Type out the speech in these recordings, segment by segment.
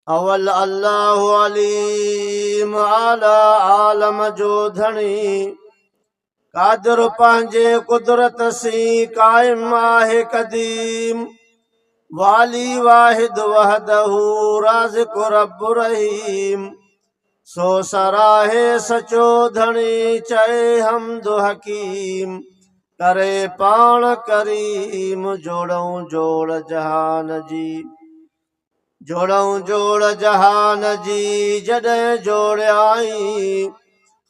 अवल अल्लाह अलीम आला आलम जो धणी कादिर पंहिंजे कुदरत सी कायम आहे कदीम वाली वाहिद वहदहू राज़िक़ रब्बु रहीम सो सराहे सचो धणी चए हमदु हकीम करे पाण करीम जोड़ऊं जोड़ जहान जी जोड़ऊं जोड़ जहान जी जॾहिं जोड़ियाई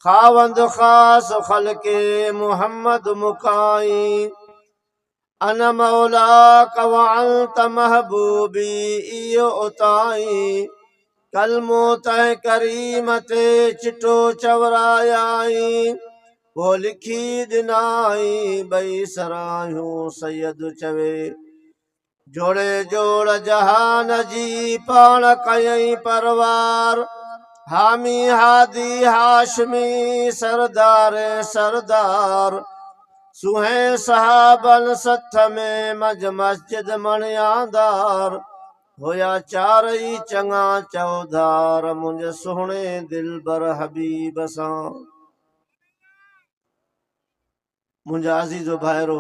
खावंद ख़ास ख़ल्क़े मुहम्मद मुकाई अन मौला कवांत महबूबी इयो उताई कलमो तह करीम ते चिटो चवरायाई वो लिखी दिनाई बई सरायूं सैयद चवे जोड़े जोड़ जहान जी पाण कयई परवार हामी हादी हाशमी सरदार सरदार सुहे सहाबन सथ में मज मस्जिद मणियादार होया चारई चंगा चौधार मुझे सोहणे दिलबर हबीब सां मुझा अज़ीज़ो भाइरो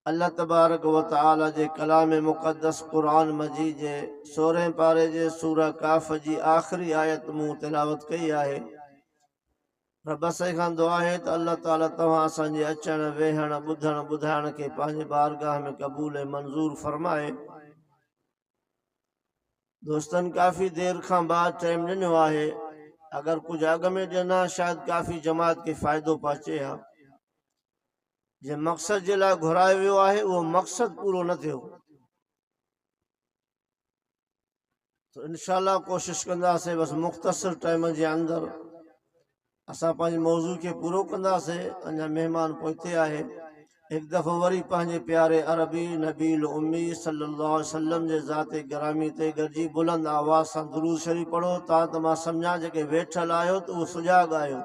अल्लाह तबारक व तआला जे कलाम मुक़द्दस क़ुरान मजीद जे 16 पारे जे सूरह काफ़ जी आख़िरी आयत मूं तिलावत कई आहे। रब साईं खां दुआ आहे त अल्लाह ताला तव्हां असांजे अचण वेहण ॿुधण ॿुधाइण खे पंहिंजे बारगाह में क़बूल ऐं मंज़ूर फरमाए। दोस्तन काफ़ी देर खां बाद टाइम ॾिनो आहे, अगर कुछ अॻ में ॾिना शायद काफ़ी जमात खे फ़ाइदो पहुचे हा। जे मक़सद जे लाइ घुरायो वियो आहे उहो मक़सद पूरो न थियो तो इंशाअल्लाह कोशिश कंदासीं बस मुख़्तसर टाइम जे अंदर असां पंहिंजे मौज़ू खे पूरो कंदासीं। अञा मेहमान पहुते आहे। एक दफ़ो वरी पंहिंजे प्यारे अरबी नबील उम्मी सल्लल्लाहु अलैहि वसल्लम जे ज़ाते गिरामी ते गॾिजी बुलंद आवाज़ सां दुरूद शरीफ़ पढ़ो ता त मां सम्झां जेके वेठल आहियो त उहो सुजाॻ आहियो।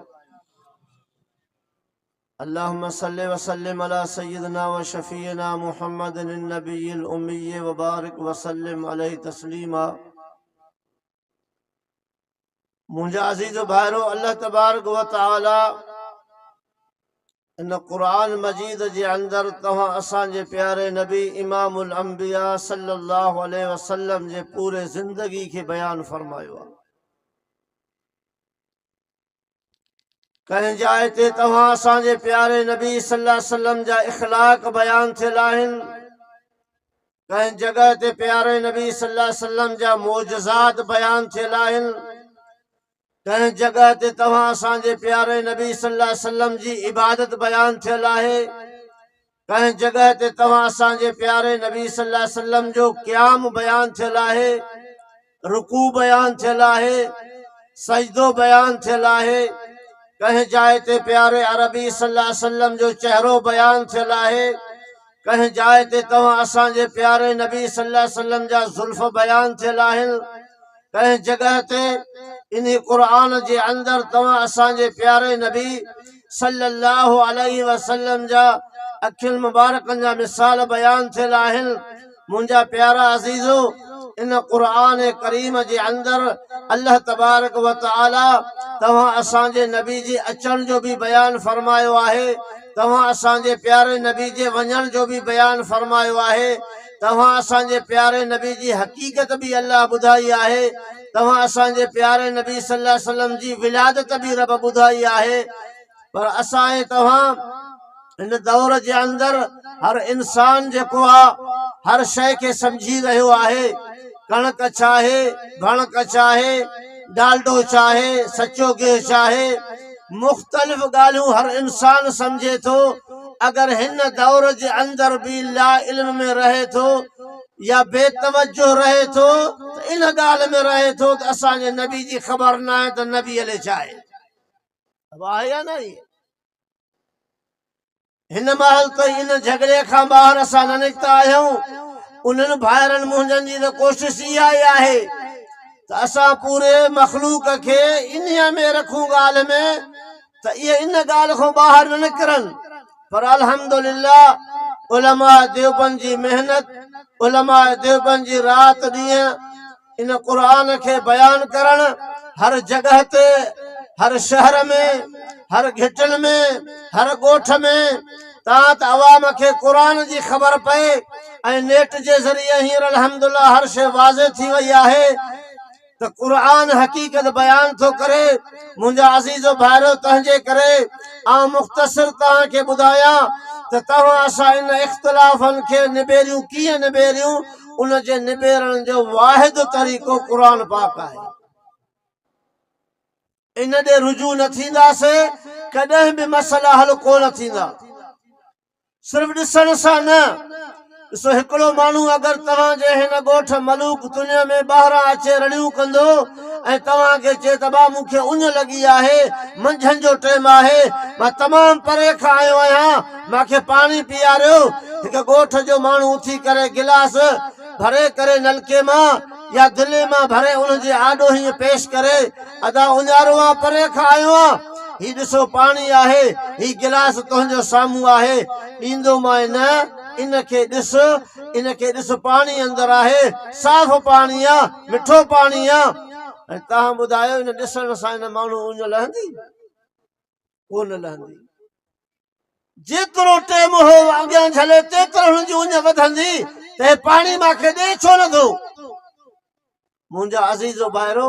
अल्लाहुम्मा सल्लि व सल्लिम अला सय्यिदना व शफ़ीना मुहम्मदिन नबील उम्मी व बारिक व सल्लिम अलैहि तस्लीमा। मुंहिंजा अज़ीज़ भाइरो, अल्लाह तबारक व तआला इन क़ुरान मजीद जे अंदर तव्हां असांजे प्यारे नबी इमामुल अंबिया सल्लल्लाहु अलैहि वसल्लम जे पूरे ज़िंदगी खे बयान फरमायो आहे। कंहिं जाइ ते तव्हां असांजे प्यारे नबी सल्लल्लाहु अलैहि वसल्लम जा इख़लाक़ बयान थियल आहिनि। कंहिं जगह ते प्यारे नबी सल्लल्लाहु अलैहि वसल्लम जा मोजज़ात बयान थियल आहिनि। कंहिं जगह ते तव्हां असांजे प्यारे नबी सल्लल्लाहु अलैहि वसल्लम जी इबादत बयान थियल आहे। कंहिं जगह ते तव्हां असांजे प्यारे नबी सल्लल्लाहु अलैहि वसल्लम जो क़याम बयान थियल आहे, रुकू बयान थियल आहे, सजदो बयान थियल आहे। कहीं जाए ते प्यारे अरबी सल्लल्लाहु अलैहि वसल्लम जो चेहरो बयान थियल आहे। कहीं जाए ते तव्हां असांजे प्यारे नबी सल्लल्लाहु अलैहि वसल्लम जा ज़ुल्फ़ बयान थियल आहिनि। कहीं जगह ते इन क़ुरान जे अंदर तव्हां असांजे प्यारे नबी सल्लल्लाहु अलैहि वसल्लम जा अखियुल मुबारकन जा मिसाल बयान थियल आहिनि। मुंहिंजा प्यारा अज़ीज़ो, इन क़ुरान करीम जे अंदर अल्लाह तबारक व तआला तव्हां असांजे नबी जी अचण जो भी बयान फरमायो आहे। तव्हां असांजे प्यारे नबी जे वञण जो भी बयान फरमायो आहे। तव्हां असांजे प्यारे नबी जी हकीकत भी अल्लाह ॿुधाई आहे। तव्हां असांजे प्यारे नबी सल्लल्लाहु अलैहि वसल्लम जी विलादत भी रब ॿुधाई आहे। पर असां ऐं तव्हां इन दौर जे अंदर हर इंसान जेको आहे हर शइ खे सम्झी रहियो आहे। कणक चाहे, भणक चाहे, डालडो चाहे, सचो गिह चाहे, मुख़्तलिफ़ ॻाल्हियूं हर इंसान सम्झे थो। अगर हिन दौर जे अंदर भी ला इल्म में रहे थो या बेतवज्जो रहे थो त इन ॻाल्हि में रहे थो त असांजे नबी जी ख़बर न आहे त नबी अले छा आहे। अब आहे या न? हिन महल त इन झगड़े खां ॿाहिरि असां न निकिता आहियूं। उन्हनि भाइरनि मुंहिंजनि जी त कोशिश इहा ई आहे त असां पूरे मखलूक खे इन्हीअ में रखूं ॻाल्हि में त इहे इन ॻाल्हि खां ॿाहिरि न निकिरनि। पर अल्हम्दुलिल्लाह उलमा देवबंद जी मेहनत, उलमा देवबंद जी रात ॾींहं इन क़ुरान खे बयान करण हर जगह ते, हर शहर में, हर घिटन में, हर ॻोठ में तात अवाम खे क़ुरान जी ख़बर पए ऐं नेट जे ज़रिए हींअर अल्हम्दुलिल्लाह हर शइ वाज़े थी वई आहे त क़ुरान हक़ीक़त बयान थो करे। मुंहिंजा अज़ीज़ो भाइरो, तंहिंजे करे आउं मुख़्तसिर तव्हांखे ॿुधायां त तव्हां असां इन इख़्तिलाफ़नि खे निबेरियूं कीअं निबेरियूं। उन जे निबेरण जो वाहिद तरीक़ो क़ुरान पाक आहे। इन ॾे रुजू न थींदासीं कॾहिं बि मसइला हल कोन थींदा। सिर्फ़ ॾिसण सां न। ॾिसो, हिकिड़ो माण्हू अगरि तव्हांजे हिन ॻोठ मलूक दुनिया में ॿाहिरां अचे रड़ियूं कंदो ऐं तव्हांखे चए त भाउ मूंखे उञ लॻी आहे, मंझंदि जो टाइम आहे, मां तमामु परे खां आयो आहियां, मूंखे पाणी पीआरियो। हिकु ॻोठ जो माण्हू उथी करे गिलास भरे करे नलके मां या दिले मां भरे उनजे आॾो हीअं पेश करे, अदा उञारो आहे, परे खां आयो आहियां, ही ॾिसो पाणी आहे, ही गिलास तुंहिंजो साम्हूं आहे, ॾींदो मां न, इनखे ॾिस पाणी अंदरि आहे, साफ़ पाणी आहे, मिठो पाणी आहे। ऐं तव्हां ॿुधायो इन ॾिसण सां इन माण्हू उञ लहंदी? कोन लहंदी। जेतिरो टाइम हो अॻियां झले तेतिरो हुनजी उञ वधंदी त हे पाणी मूंखे ॾे छो नथो। मुंहिंजा अज़ीज़ो भाइरो,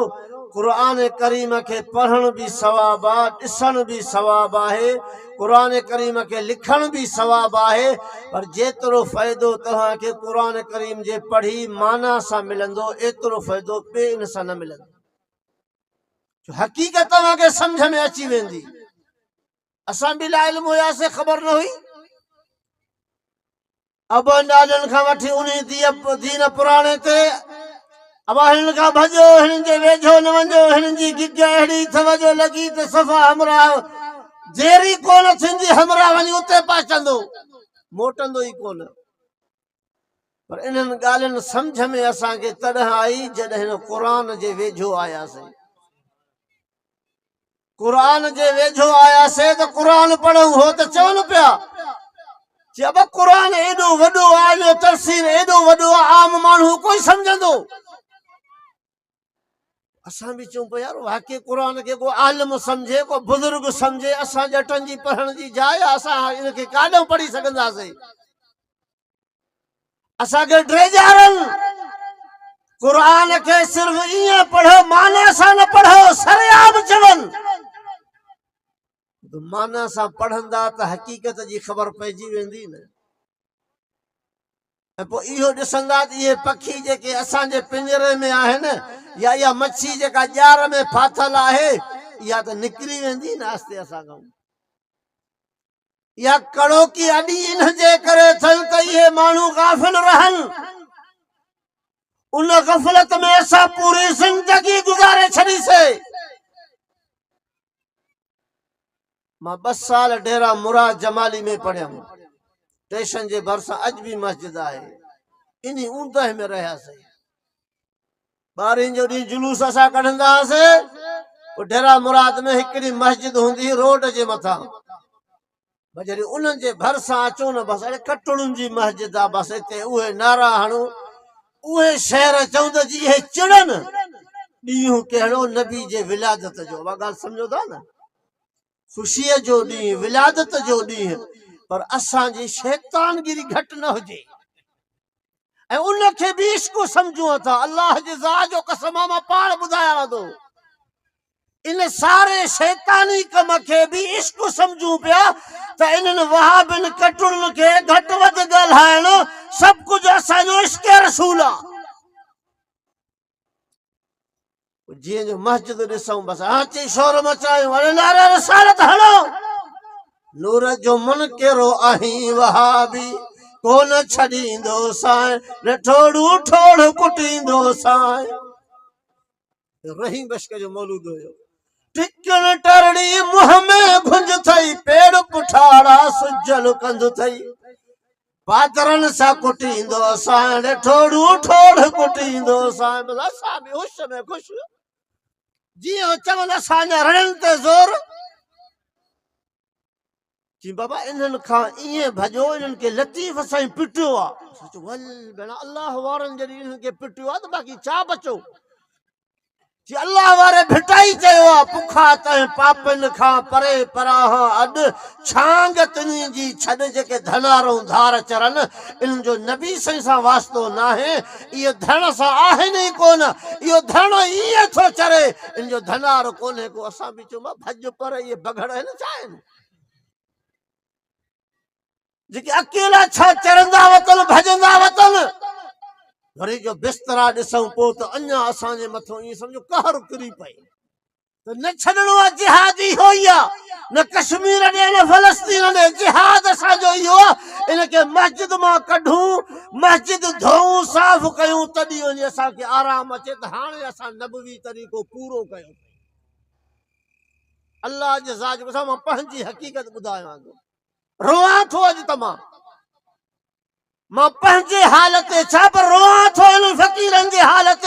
क़ुरान करीम खे पढ़ण बि सवाब आहे, ॾिसण बि सवाब आहे, क़ुरान करीम खे लिखण बि सवाब आहे, पर जेतिरो फ़ाइदो तव्हांखे क़ुरान करीम जे पढ़ी माना सां मिलंदो एतिरो फ़ाइदो ॿिए इन सां न मिलंदो। हक़ीक़त तव्हांखे सम्झ में अची वेंदी। असां बि ला इल्म हुयासीं, ख़बर न हुई। अब ॾाॾनि खां वठी उन दीन पुराणे ते अब हिननि खां भॼो, हिननि जे वेझो न वञो, हिननि जी गिग अहिड़ी अथव जो लॻी त सफ़ा हमरा देरी कोन थींदी, हमरा वञी उते पहुचंदो, मोटंदो ई कोन। पर इन्हनि ॻाल्हियुनि सम्झ में असांखे तॾहिं आई जॾहिं हिन क़ुरान जे वेझो आयासीं। क़ुरान जे वेझो आयासीं त क़ुरान पढ़ूं हो त चवनि पिया अब क़ुरान एॾो वॾो आहे, जो तफ़सीर एॾो वॾो आहे, आम माण्हू कोई सम्झंदो। असां बि चऊं पिया यार वाक़ई क़ुरान खे को आलिम सम्झे, को बुज़ुर्ग सम्झे, असां ॼटनि जी पढ़ण जी जाइ, असां इनखे काॾों पढ़ी सघंदासीं। असांखे ड्रेजारनि क़ुरान खे सिर्फ़ ईअं पढ़ो, माना सां न पढ़ो, सरेआम चवनि। माना सां पढ़ंदा त हक़ीक़त जी ख़बर पइजी वेंदी न। ऐं पोइ इहो ॾिसंदा त इहे पखी जेके असांजे पिंजरे में आहिनि या इहा मच्छी जेका ॼार में फाथल आहे, इहा त निकिरी वेंदी न आस्ते असां खां। इहा कड़ोकी अॾी इन जे करे थियनि त इहे माण्हू गाफ़िल रहनि। उन गफ़लत में असां पूरी ज़िंदगी गुज़ारे छॾीसीं। मां 2 साल डेरा मुराद जमाली में पढ़ियमि। स्टेशन जे भरिसां अॼु बि मस्जिद आहे, इन ऊंदहि में रहियासीं। 12 जो ॾींहुं जुलूस असां कढंदा हुआसीं। डेरा मुराद में हिकिड़ी मस्जिद हूंदी रोड जे मथां, जॾहिं उन्हनि जे भरिसां अचूं न बसि अड़े कटड़ुनि जी मस्जिद आहे, बसि हिते उहे नारा हणूं, उहे शहर चऊं त जी इहे चिड़नि। ॾींहुं कहिड़ो नबी जे विलादत जो, उहा ॻाल्हि सम्झो था न, ख़ुशीअ जो ॾींहुं, विलादत जो ॾींहुं, पर असांजी शैतानगिरी घटि न हुजे ऐं उनखे बि इश्क सम्झूं था। अलाह जे ज़ात जो कसम मां पाण ॿुधायां थो, इन सारे शैतानी कम खे बि इश्क सम्झूं पिया त इन्हनि वहाबिन कटुड़नि खे घटि वधि ॻाल्हाइण सभु कुझु असांजो इश्क रसूल आहे। जीअं जो मस्जिद ॾिसूं बसि हा चई शोर मचायूं, अरे नारा रसालत हणो, नूर जो मुनकिरो आहीं वहाबी, कोन छॾींदो साईं, न ठोड़ू ठोड़ कुटींदो साईं। रहीम बश्क जो मौलूद हुयो। टिकण टरड़ी मुंह में घुंज थई, पेड़ पुठाड़ा सुजल कंद थई, पादरनि सां कुटींदो साईं, न ठोड़ू ठोड़ कुटींदो साईं। बसि असां बि होश में ख़ुशि, जीअं चवनि असांजा रड़नि ते ज़ोर। चई बाबा इन्हनि खां ईअं भॼो, इन्हनि खे लतीफ़ सां पिटियो आहे। वल भेण अलाह वारनि जॾहिं इन्हनि खे पिटियो आहे त बाक़ी छा बचो? जी अल्लाह वारे भिटाई चयो आहे, पुखा तंहिं पापनि खां परे परां अॾु छांग तुंहिंजी जी छॾ जेके धनारूं धार चरनि। इन्हनि जो नबी साईं सां वास्तो न आहे, इहो धन सां आहिनि ई कोन, इहो धन ईअं थो चरे, इन जो धनार कोन्हे को। असां बि चऊं भॼ पर इहे बगड़ आहिनि छा आहिनि जेके अकेला छा चरंदा वतन भॼंदा वतन। वरी जो बिस्तरा ॾिसूं पोइ त अञा असांजे मथां ईअं सम्झो कहर किरी पए त न छॾणो आहे। जिहाद इहो ई आहे, न कश्मीर ॾे न फलस्तीन ॾे, जिहाद असांजो इहो आहे। इनखे मस्जिद मां कढूं, मस्जिद धोऊं, साफ़ कयूं, तॾहिं वञी असांखे आराम अचे त हाणे असां नबवी तरीक़ो पूरो कयूं। अलाह जे ज़ात सां मां पंहिंजी हक़ीक़त ॿुधायां थो, रोआं थो अॼु तमामु। मां पंहिंजे हालत छा पर रोआं थो इन्हनि फ़क़ीरनि जे हालत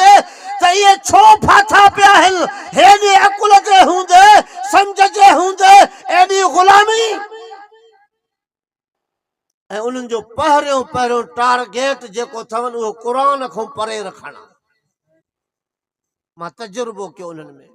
त इहे छो फाथा पिया आहिनि। हेॾी अकुल जे हूंदे, सम्झ जे हूंदे एॾी ग़ुलामी। ऐं उन्हनि जो पहिरियों टारगेट जेको अथनि उहो क़ुर खां परे रखणु। मां तजुर्बो कयो उन्हनि में।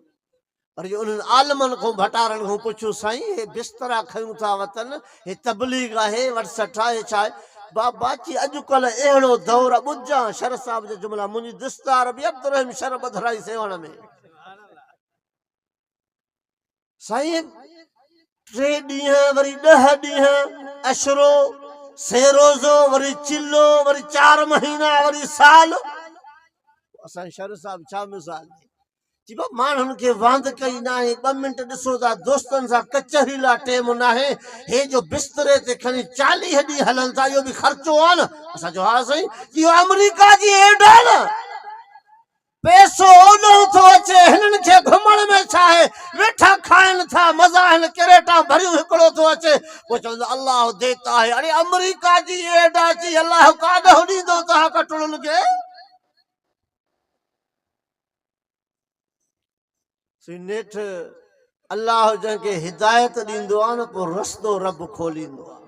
वरी उन्हनि आलमनि खां भटारनि खां पुछियो, साईं हे बिस्तरा खयूं था वतन, हे तबलीग आहे, वटसठ आहे, छा आहे? बाबा जी अॼुकल्ह अहिड़ो दौर ॿुधां शर साहिब जो जुमला, मुंहिंजी दस्तार बि अब्दुर्रहीम शर बधराई सेवण में। साईं 3 ॾींहं वरी 10 ॾींहं अशरो सेरोज़ो वरी चिल्लो वरी 4 महीना वरी साल। असां शर साहिब छा मिसाल जी बा माण्हुनि खे वांद कई न आहे। 2 मिंट ॾिसो था दोस्तनि सां कचहरी लाइ टाइम न आहे। हे जो बिस्तरे ते खणी 40 ॾींहं हलनि था, इहो बि ख़र्चो आहे न। असांजो हा साईं, इहो अमेरिका जी एड आहे न। पैसो ओॾो थो अचे, हिननि खे घुमण में छा आहे, वेठा खाइनि था, मज़ा आहिनि, कैरेटा भरियूं हिकिड़ो थो अचे। पोइ चवंदा अलाह देता है। अरे अमेरिका जी एड अची अलाह काॾो ॾींदो तव्हां कटड़ुनि खे? नेठ अल्लाह जंहिंखे हिदायत ॾींदो आहे न, पोइ रस्तो रब खोलींदो आहे।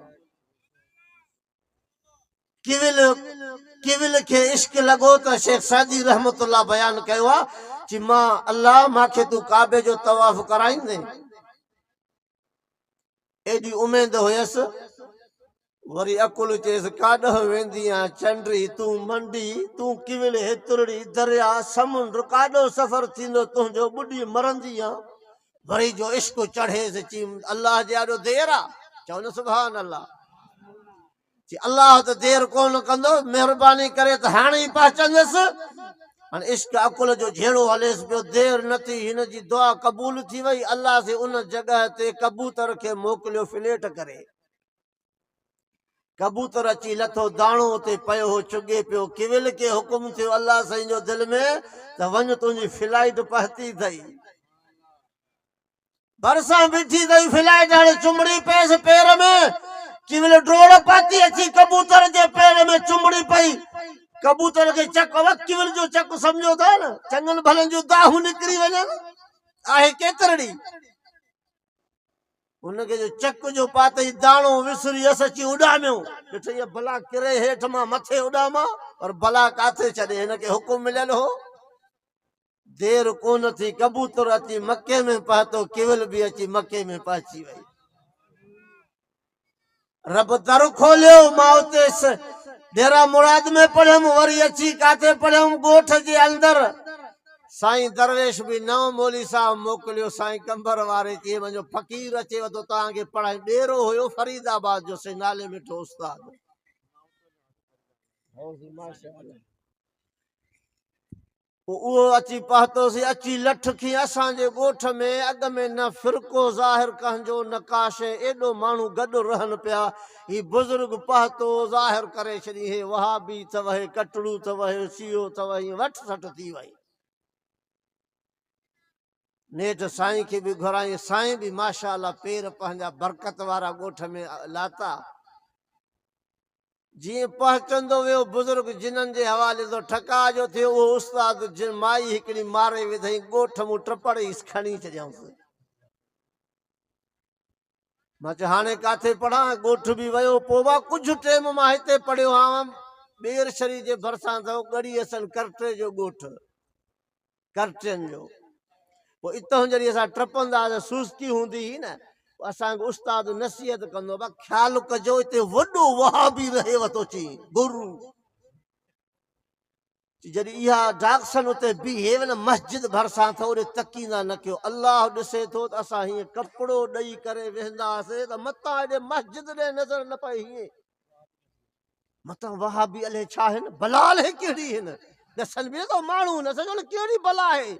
किविल खे इश्क लॻो त शेख सादी रहमतुल्लाह बयान कयो आहे कि मां अल्लाह मूंखे तूं काबे जो तवाफ़ कराईंदे, एॾी उमेद हुयसि। वरी अकुल चयसि काॾों वेंदी आहे चंड्री, तूं मंडी, तूं किविल हेतिरड़ी दरिया समुंड, काॾो सफ़र थींदो तुंहिंजो, ॿुॾी मरंदी आहे। वरी जो इश्क चढ़ेसि, चई अल्लाह जे ॾाढो देर आहे। चओ न सुभान अल्लाह। चई अल्लाह त देर कोन कंदो, महिरबानी करे त हाणे ई पहचंदसि। हाणे इश्क अकुल जो जहिड़ो हलेसि पियो, देर न थी, हिन जी दुआ क़बूल थी वई। अल्लाह से उन जॻह ते कबूतर खे मोकिलियो फ्लेट करे। कबूतर अची लथो, दाणो उते पियो हो, चुगे पियो। किविल खे हुकुम थियो अल्लाह साईं जो दिलि में त वञ, तुंहिंजी फ्लाइट पहती अथई। भरसां बीठी अथई फ्लाइट, हाणे चुमड़ी पएसि पेर में। किविल ड्रोड़ पाती अची कबूतर जे पेर में चुमड़ी पई। कबूतर खे चक, किविल जो चक सम्झो था न, चङनि भलनि जूं दाहूं निकिरी वञनि, आहे केतिरड़ी। हुनखे जो चक जो पातई, दाणो विसरी अस अची उॾामियो। ॾिठो इहा भला किरे हेठि मां मथे उॾामां, पर भला काथे छॾे, हिनखे हुकुम मिलियल हो। देर कोन थी, कबूतर अची मके में पहुतो, किविल बि अची मके में पहुची वई। रब दर खोलियो। मां उते डेरा मुराद में पढ़ियमि, वरी अची काथे पढ़ियमि, ॻोठ जे अंदरि। साईं दरवेश बि नओं मौली साहब मोकिलियो, साईं कंबर वारे, चई वञो फ़क़ीर अचेव थो तव्हांखे पढ़ाई। ॾेरो हुयो फरीदाबाद जो, से नाले मिठो उस्ताद। उहो अची पहुतोसीं, अची लठ खी असांजे ॻोठ में। अॻ में न फ़िरको ज़ाहिर कंहिंजो, न काश, एॾो माण्हू गॾु रहनि पिया। ही बुज़ुर्ग पहुतो, ज़ाहिर करे छॾी, हे वहाबी अथव, हे कटड़ू अथव, हे शियो अथव, हीअं वठ सठ थी वई। नेठ साईं खे बि घुराई, साईं बि माशाअल्लाह पेर पंहिंजा बरकत वारा ॻोठ में लाता। जीअं पहुचंदो वियो बुज़ुर्ग जिन्हनि जे हवाले तो ठका जो थियो, उहो उस्ताद माई हिकिड़ी मारे विधई, ॻोठ मूं टपड़ ई खणी छॾियऊंसि। मां चयो हाणे काथे पढ़ां, ॻोठ बि वियो। पोइ मां कुझु टाइम मां हिते पढ़ियो आहियां ॿेर शरीर जे भरिसां अथव ॻड़ी असन करटे जो ॻोठ, करटियुनि जो। पोइ इतां जॾहिं असां टपंदा हुआसीं सुस्ती हूंदी हुई न, असांखे उस्ताद नसीहत कंदो, ख़्यालु कजो हिते वॾो वहाबी रहेव थो चई गुरू। जॾहिं इहा डाक्सन उते बीहे न मस्जिद भरिसां अथव ओॾे तकींदा न कयो। अलाह ॾिसे थो त असां हीअं कपिड़ो ॾेई करे वेहंदा हुआसीं त मतां हेॾे मस्जिद ॾे नज़र न पए। हीअं मतां वहाबी अलाए छा आहिनि, बलाल है कहिड़ी आहिनि, ॾिसनि बि नथो माण्हू न सम्झो न कहिड़ी बला आहे।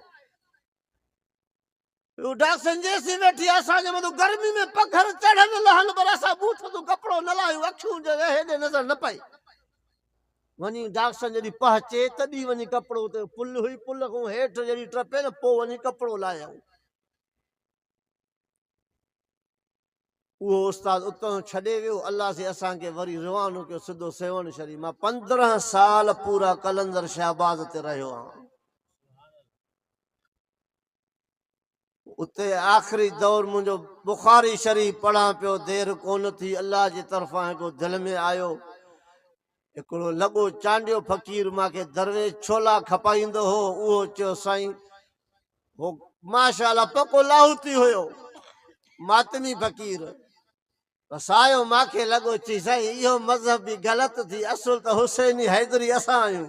डाक्सन जेसीं वेठी असांजे मथां गर्मी में पखर चढ़नि लहनि पर असां बूथ तूं कपिड़ो न लाहियूं, अखियूं हेॾे नज़र न पए। वञी डाक्सन जॾहिं पहुचे तॾहिं वञी कपिड़ो उते पुल हुई, पुल खां हेठि जॾहिं टपे न पोइ वञी कपिड़ो लाहियऊं। उहो उस्ताद उतां छॾे वियो। अलाह से असांखे वरी रवानो कयो सिधो सेवण शरीफ़। मां 15 साल पूरा कलंदर शहबाज़ ते रहियो आहियां। उते आख़िरी दौर मुंहिंजो बुखारी शरीफ़ पढ़ां पियो, देरि कोन थी, अलाह जे तरफ़ां हिकु दिलि में आयो। हिकिड़ो लॻो चांडियो फ़क़ीर मूंखे दरवेश छोला खपाईंदो हो। उहो चयो साईं, हो माशाअल्लाह पको लाहौती हुयो, मातमी फ़क़ीर। बसि आयो मूंखे लॻो चई साईं इहो मज़हब बि ग़लति थी, असुल त हुसैनी हैदरी असां आहियूं।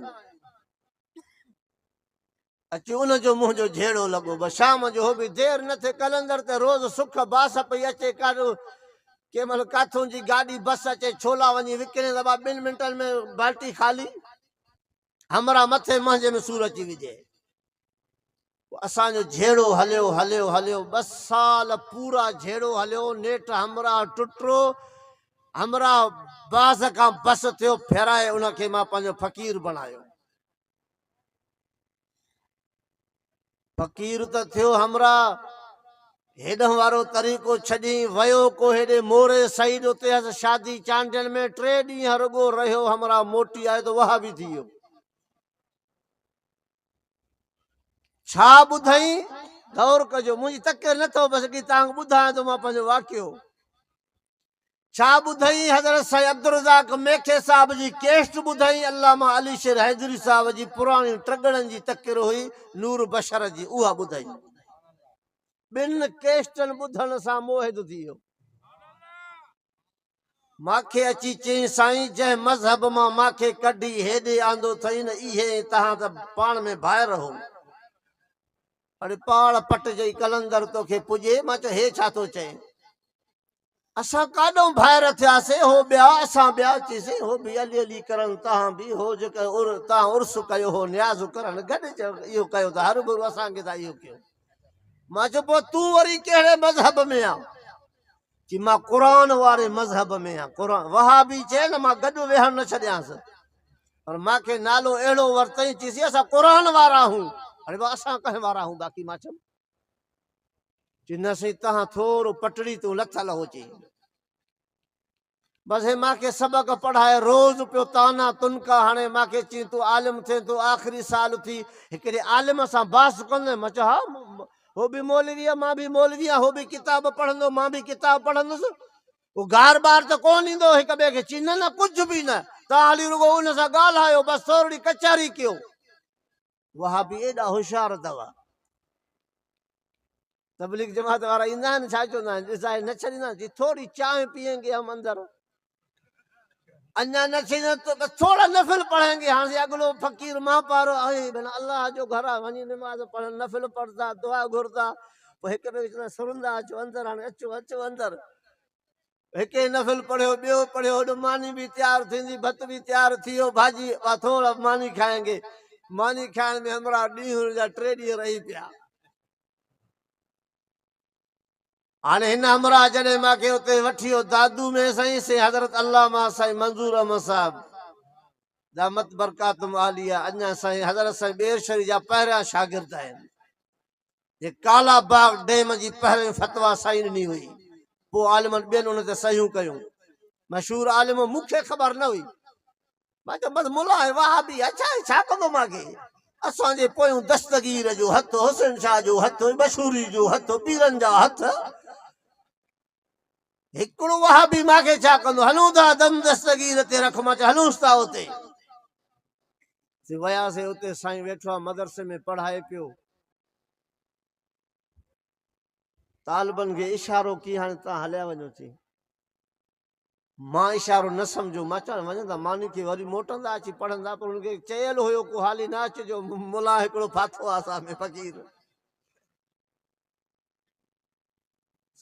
अची उनजो मुंहिंजो झेड़ो लॻो। बसि शाम जो हो बि देरि न थिए, कलंदर ते रोज़ सुख बास पई अचे। काॾो कंहिं महिल काथों जी गाॾी बस अचे, छोला वञी विकिणे दॿा 2 मिंटनि में बाल्टी ख़ाली, हमरा मथे मुंहिंजे में सूर अची विझे। असांजो झेड़ो हलियो हलियो हलियो 2 साल पूरा झेड़ो हलियो। नेठ हमरा टुटरो, हमरा बाज़ खां बस थियो, फेराए उनखे मां पंहिंजो फ़क़ीर बणायो। फ़क़ीर त थियो हमरा, हेॾां वारो तरीक़ो छॾी वियो को हेॾे मोरे साइड उते हस शादी चांडियुनि में 3 ॾींहं रुॻो रहियो। हमरा मोटी आयो त वहा बि थी वियो। छा ॿुधाई गौर कजो, मुंहिंजी तकिर नथो बसि की तव्हांखे ॿुधायां थो मां पंहिंजो वाक़ियो। छा ॿुधाई हज़रत साईं अब्दुल रज़ाक मेखे साहिब जी केस्ट ॿुधाई, अल्लामा अली शेर हैदरी साहिब जी पुराणी ट्रगड़नि जी तकिर हुई, नूर बशर जी, उहा ॿुधाई। 2 केस्टनि ॿुधण सां मोहित थी वियो। मूंखे अची चई साईं जंहिं मज़हब मां मूंखे कढी हेॾे आंदो अथई न, इहे तव्हां त पाण में भाइर हो। अड़े पाड़ पट जई कलंदर तोखे पुॼे। मां चयो हे छा थो चए, असां काॾों भाइर थियासीं, हो ॿिया असां ॿिया। चईसीं हो बि अली अली करनि, तव्हां बि हो जेका तव्हां उर्स कयो हो न्याज़ करनि, गॾु चयो इहो कयो त हर भुरो असांखे त इहो कयो। मां चयो पोइ तूं वरी कहिड़े मज़हब में आ? कि मां क़ुरान वारे मज़हब में आहियां। क़ुरान वहाबी चए न मां गॾु वेहण न छॾियांसि, पर मूंखे नालो अहिड़ो वरितई, चईसीं असां क़ुरान वारा आहियूं। अरे भाउ असां कंहिं वारा आहियूं बाक़ी? मां चयुमि चई न साईं तव्हां थोरो पटड़ी तूं लथल हो। चई बसि हे मूंखे सबक़ पढ़ाए रोज़ पियो ताना तुनका। हाणे मूंखे चई तूं आलिम थिए, तूं आख़िरी साल थी, हिकिड़े आलिम सां बास कंदे। मां चयो हा हो बि मौलवी आहे, मां बि मौलवी आहियां, हो बि किताब पढ़ंदो, मां बि किताब पढ़ंदुसि। उहो गार बार त कोन ईंदो हिक ॿिए खे चई न न कुझु बि न, तव्हां हली रुॻो उन सां ॻाल्हायो, बसि थोरी कचारी कयो। वहा बि एॾा होशियार अथव। तबलीग जमात वारा ईंदा आहिनि, छा चवंदा आहिनि, ॾिसाए न छॾींदा आहिनि, थोरी चांहि पीएंगे हम अंदर, अञा न छॾींदा बसि थोरा नफ़िल पढ़ेंगे। हाणे अॻिलो फ़क़ीर मां पारो आहे, भेण अलाह जो घर आहे, वञी निमाज़ पढ़नि, नफ़िल पढ़ंदा, दुआ घुरंदा, पोइ हिक ॿिए खे चवंदा सुरंदा अचो अंदरि, हाणे अचो अचो अंदरि। हिके नफ़िल पढ़ियो, ॿियो पढ़ियो, होॾो मानी बि तयारु थींदी, भत बि तयारु थी वियो, भाॼी थोरा मानी खाएंगे। मानी खाइण में हमरा ॾींहं जा 3 ॾींहं रही पिया। हाणे हिन हमरा जॾहिं मूंखे उते वठी वियो दादू में साईं से हज़रत अल्लामा साईं मंज़ूर अहमद साहिब दामत बरकातुम आलिया, अञा साईं हज़रत साईं ॿेर शरीफ़ जा पहिरियां शागिर्द आहिनि। जे काला बाग डैम जी पहिरियों फतवा साईं ॾिनी हुई, पोइ आलिमनि ॿियनि उन ते सहियूं कयूं। मशहूरु आलिम, मूंखे ख़बर न हुई। मां चयो बसि मुला आहे, वहाबी अच्छा छा कंदो मूंखे? असांजे पोयूं दस्तगीर जो हथु, हुसैन शाह जो हथु, मशहूरी जो हथु, पीरनि जा हथ। हिकिड़ो वहाबी मूंखे छा कंदो, हलूं था दम दस्तगीर ते रख, मां चयो हलूंसि था उते। वियासीं उते, साईं वेठो आहे मदरसे में पढ़ाए पियो। तालिबनि खे इशारो की हाणे तव्हां हलिया वञो। चई मां इशारो न सम्झो, मां चवां वञंदा मानी खे वरी मोटंदा अची पढ़ंदा, पर हुनखे चयल हुयो को हाली न अचिजो, मुला हिकिड़ो फाथो आहे असां में फ़क़ीर।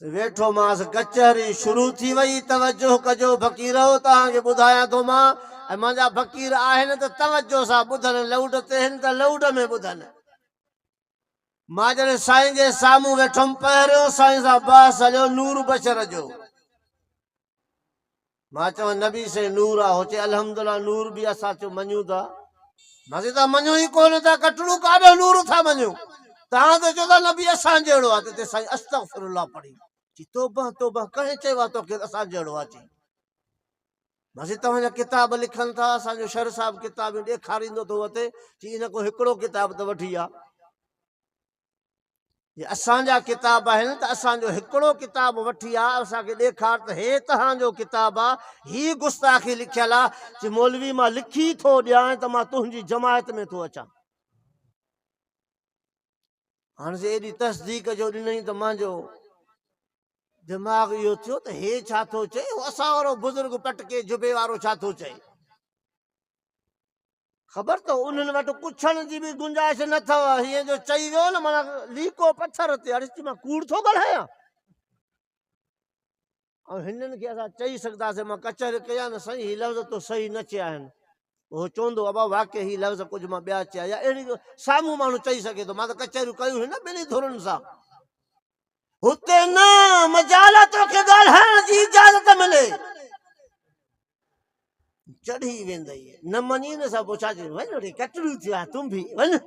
वेठो मांसि, कचहरी शुरू थी वई, तवजो कजो फ़क़ीरो, तव्हांखे ॿुधायां थो मां, ऐं मुंहिंजा फ़क़ीर आहिनि त तवजो सां ॿुधनि, लौड ते आहिनि त लौड में ॿुधनि। मां जॾहिं साईं जे साम्हूं वेठुमि, पहिरियों साईं सां बहस हलियो नूर बशर जो। मां चवां नबी से नूर आहे, हो चए अल्हम्दुलिल्लाह नूर बि असां चयो मञूं था। मां चयो तव्हां मञो ई कोन था, कटड़ू काॾो नूर था मञो, तव्हां त चओ था नबी असां जहिड़ो आहे। त साईं अस्तग़फिरुल्लाह पढ़ी, तौबा तौबा, कंहिं चयो आहे तोखे असां जहिड़ो आहे? चई मां चयो तव्हांजा किताब लिखनि था, असांजो शर साहिबु किताब ॾेखारींदो थो वठे, चई इन को हिकिड़ो किताब त वठी आहे। असांजा किताब आहिनि त असांजो हिकिड़ो किताब वठी आहे, असांखे ॾेखार त हे तव्हांजो किताब आहे, ही गुस्ताखी लिखियल आहे। चई मौलवी मां लिखी थो ॾियां त मां तुंहिंजी जमायत में थो अचां। हाणे से एॾी तस्दीक जो ॾिनई त मुंहिंजो दिमाग़ इहो थियो त हे छा थो चए, असां वारो बुज़ुर्ग पटके जुबे वारो छा थो चए। ख़बर अथव उन्हनि वटि पुछण जी बि गुंजाइश न अथव, हीअं जो चई वियो न माना लीको पथर ते। हाणे मां कूड़ थो ॻाल्हायां, ऐं हिननि खे असां चई सघंदासीं। मां कचहरी कया न, साईं हीअ लफ़्ज़ तो सही न चया आहिनि। उहो चवंदो अबा वाक़ई हीअ लफ़्ज़ कुझु मां ॿिया चया, या अहिड़ी साम्हूं माण्हू चई सघे थो। मां त कचहरियूं कयूं आहिनि न ॿिन्ही धुरनि सां। हुते न मजाल तोखे ॻाल्हाइण जी इजाज़त मिले, चढ़ी वेंदई, न मञी न सा पोइ छा चई, वञ वरी कटड़ू थियो आहे तूं बि वञ।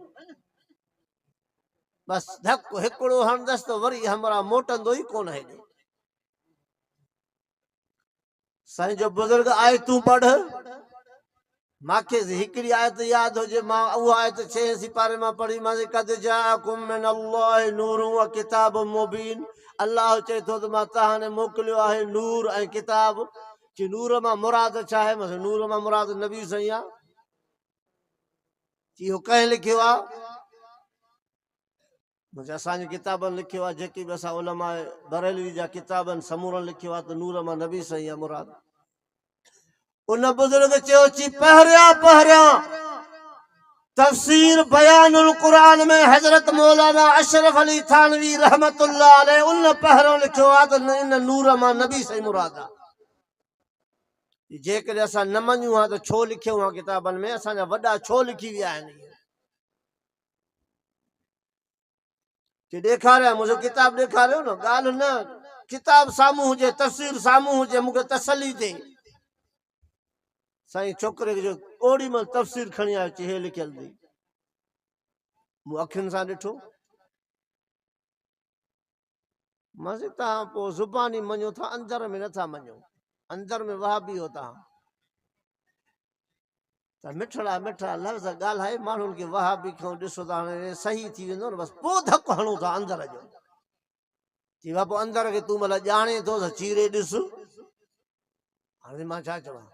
बसि धक हिकिड़ो हणंदसि त वरी हमरा मोटंदो ई कोन। हेॾे साईं जो बुज़ुर्ग आए तूं पढ़, मूंखे हिकिड़ी आयत यादि हुजे, मां उहा आयत 6 सिपारे मां पढ़ी। मां क़द जाअकुम मिनल्लाहि नूरुन व किताबुम मुबीन, अल्लाह चए थो त मां तव्हां ॾे मोकिलियो आहे नूर ऐं किताब। चई नूर मां मुराद छा आहे? मां नूर मां मुराद नबी साईं आहे। चई इहो कंहिं लिखियो आहे? मुंहिंजे असांजी किताबनि लिखियो आहे, जेकी बि असां उलमा बरेलवी जा किताबनि समूरनि लिखियो आहे त नूर मां नबी साईं आहे मुराद। उन बुज़ुर्ग चयो, चई पहिरियां तफ़सीर बयानुल क़ुरान में हज़रत मौलाना अशरफ अली थानवी रहमतुल्लाह अलैह उन पहिरियों लिखियो आहे त इन नूर मां नबी साईं मुराद आहे। जेकॾहिं असां न मञूं हा त छो लिखियो आहे किताबनि में, असांजा वॾा छो लिखी विया आहिनि? चई ॾेखारिया, मुंहिंजो किताब ॾेखारियो न। ॻाल्हि न, किताब साम्हूं हुजे, तफ़सीर साम्हूं हुजे, मूंखे तसली थिए। साईं छोकिरे जो ओड़ी महिल तफ़सीर खणी आयो, चई हे लिखियल अथई। मूं अखियुनि सां ॾिठो। मां चयो तव्हां पोइ ज़ुबानी मञो था, अंदर में नथा मञो। अंदर में वहाबी हो तव्हां, त मिठड़ा मिठड़ा लफ़्ज़ ॻाल्हाए माण्हुनि खे वहाबी खां ॾिसो त हाणे सही थी वेंदो न, बसि पोइ धकु हणूं था अंदर जो। चई बाबा अंदर खे तूं भला ॼाणे थो त चीरे ॾिस। हाणे मां छा चवां?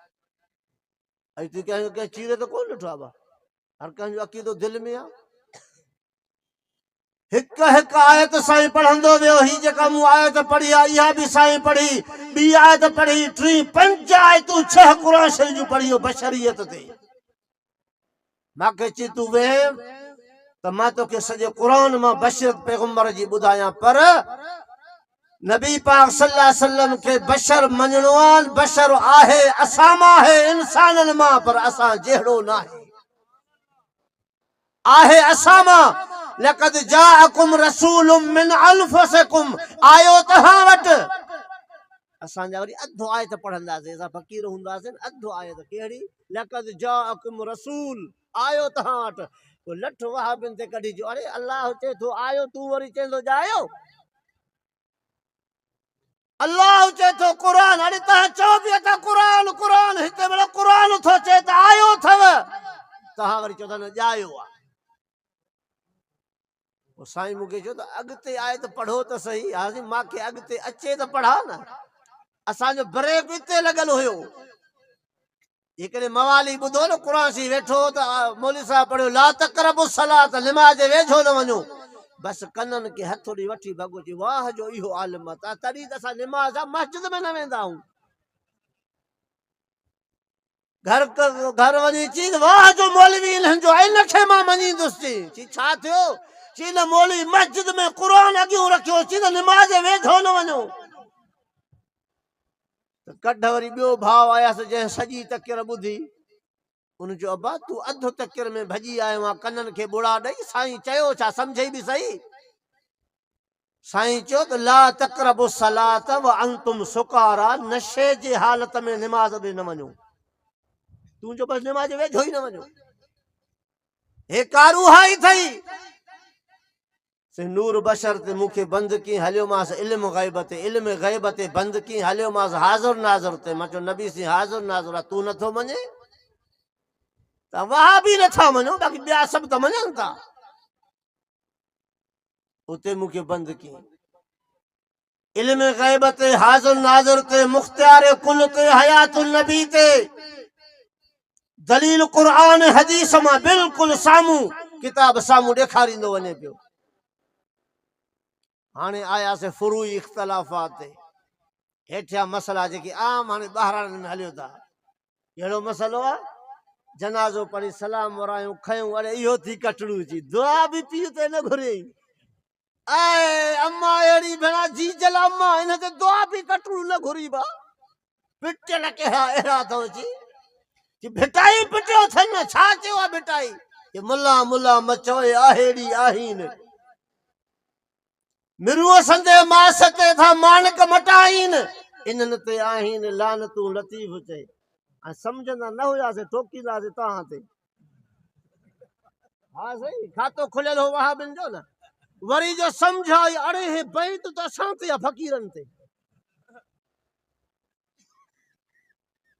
अॼु तूं कंहिं चीरे त कोन ॾिठो आहे, हर कंहिंजो अक़ीदो दिलि में आहे। हिकु हिकु आयत साईं पढ़ंदो वियो। ही जेका मूं आयत पढ़ी आहे इहा बि साईं पढ़ी, ॿी आयत पढ़ी, 3 5 आयतूं 6 क़ुरान शरीफ़ जूं पढ़ी बशरियत ते। मूंखे चई तूं वेह त मां तोखे सॼे क़ुरान मां बशरत पैगम्बर जी ॿुधायां, पर नबी पाक सल्लल्लाहु अलैहि वसल्लम खे बशर मञणो आहे। बशर आहे, असां मां आहे, इंसाननि मां, पर असां जहिड़ो न आहे असां मां। लक़द जाअकुम रसूलुम मिन अनफुसिकुम, आयो तव्हां वटि। असांजा वरी अधु आयत पढ़ंदासीं, असां फ़क़ीर हूंदासीं। अधु आयत कहिड़ी? लक़द जाअकुम रसूल, आयो तव्हां वटि। पोइ लठ वहाबियुनि ते कढी जो, अरे अल्लाह चए थो आयो, तूं वरी चवंदो ॼायो। अल्लाह चए थो क़ुरान, अरे तव्हां चओ पिया था क़ुरान क़ुरान, हिते महिल क़ुरान थो चए त आयो अथव, तव्हां वरी चओ था न ॼायो आहे। साईं मूंखे चयो त अॻिते आयत पढ़ो त सही। हाज़ी मूंखे अॻिते अचे त पढ़ा न। असांजो ब्रेक इते लॻल हुयो हिकिड़े मवाली ॿुधो न क़ुरान शरीफ़ वेठो त मौलवी साहिब पढ़ियो ला तक़रबु सलात निमाज़ जे वेझो न वञो बसि कननि खे हथ ॾेई वठी भॻो चई वाह जो इहो आलिम आहे तॾहिं त असां निमाज़ आहे मस्जिद में न वेंदा आहियूं घर वञी चई वाह जो मौलवी इन्हनि जो इन खे मां मञींदुसि चई छा थियो चई न मौलवी मस्जिद में क़ुरान अॻियूं रखियो चई न निमाज़ जे वेझो न वञो कढ वरी ॿियो भाउ आयासीं जंहिं सॼी तकियर ॿुधी उन जो अबा तूं अधु तकियर में भॼी आयो आहे कननि खे ॿुड़ा ॾेई साईं चयो छा सम्झई बि सही साईं चयो त ला तक़रबु सलात व अंतुम सुकारा नशे जे हालत में निमाज़ ॾे न वञो तूं जो बसि निमाज़ वेझो ई न वञो हे कारूहाई थई नूर बशर ते मूंखे बंदि कीअं हलियोमांसि इल्म ग़ैब ते बंदि कीअं हलियोमांसि हाज़ुर नाज़ुर ते मां चयो नबी सी हाज़ुर नाज़ुर आहे तूं नथो मञे त वाह बि नथा मञो बाक़ी ॿिया सभु त मञनि था उते मूंखे बंदि कीअं इल्म ग़ैब ते हाज़ुर नाज़ुर ते मुख़्तियार कुल ते हयातुल नबी ते दलील क़ुरान हदीस मां बिल्कुलु साम्हूं किताब साम्हूं ॾेखारींदो वञे पियो हाणे आयासीं फुरूई इख़्तिलाफ़ात ते हेठियां मसला जेके आम हाणे ॿाहिराणनि में हलियो था अहिड़ो मसइलो आहे जनाज़ो पढ़ी सलाम वरायूं खयूं अड़े इहो थी कटड़ू जी दुआ बि पीउ ते न घुरे ऐं अम्मा अहिड़ी भेण जी जल अम्मा हिन ते दुआ बि कटड़ू न घुरी बा पिटियल कहिड़ा अहिड़ा अथव जी भिटाई पिटियो अथनि छा चयो आहे भिटाई मुला मुला मचोए आहेड़ी आहीन मिरुअ संदे मास ते था मानक मटाइन इन्हनि ते आहिनि लानतूं लतीफ़ चए ऐं सम्झंदा न हुयासीं ठोकींदासीं तव्हां ते हा सही खातो खुलियल हो वहाबिन जो न वरी जो सम्झ आई अड़े हे बैत त असां ते आहे फ़क़ीरनि ते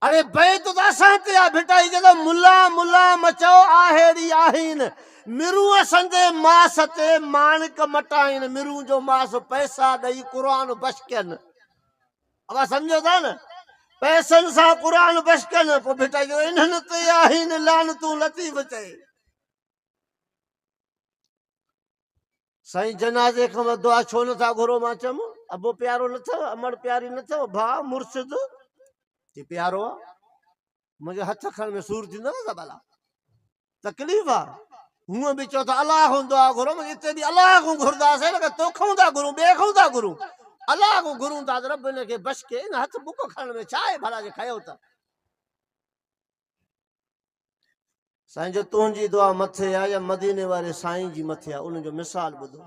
अरे बैत त असां ते आहे भिटाई जॾहिं मुला मुला मचो आहेड़ी आहिन मिरुअ संदे मास ते माणक मटाइन मिरू जो मास पैसा ॾेई क़ुरान बशकनि अब सम्झो था न पैसनि सां क़ुरान बशकनि पोइ भिटाई जो इन्हनि ते आहिनि लानतूं लतीफ़ चए साईं जनाज़े खां दुआ छो नथा घुरो मां चयमि अबो प्यारो न अथव अमड़ प्यारी न अथव भाउ मुर्शिद प्यारो आहे मुंहिंजे हथ खण में सूर थींदो न त भला तकलीफ़ आहे हूअं बि चओ त अलाह खां दुआ घुरो हिते बि अलाह खां घुरंदासीं न तोखां था घुरूं ॿिए खां था घुरूं अलाह खां घुरूं था त रब हिन खे बशके न हथ बुक खणण में छा आहे भला जे खयो त साईं जो तुंहिंजी दुआ मथे आहे या मदीने वारे साईं जी मथे आहे उनजो मिसाल ॿुधो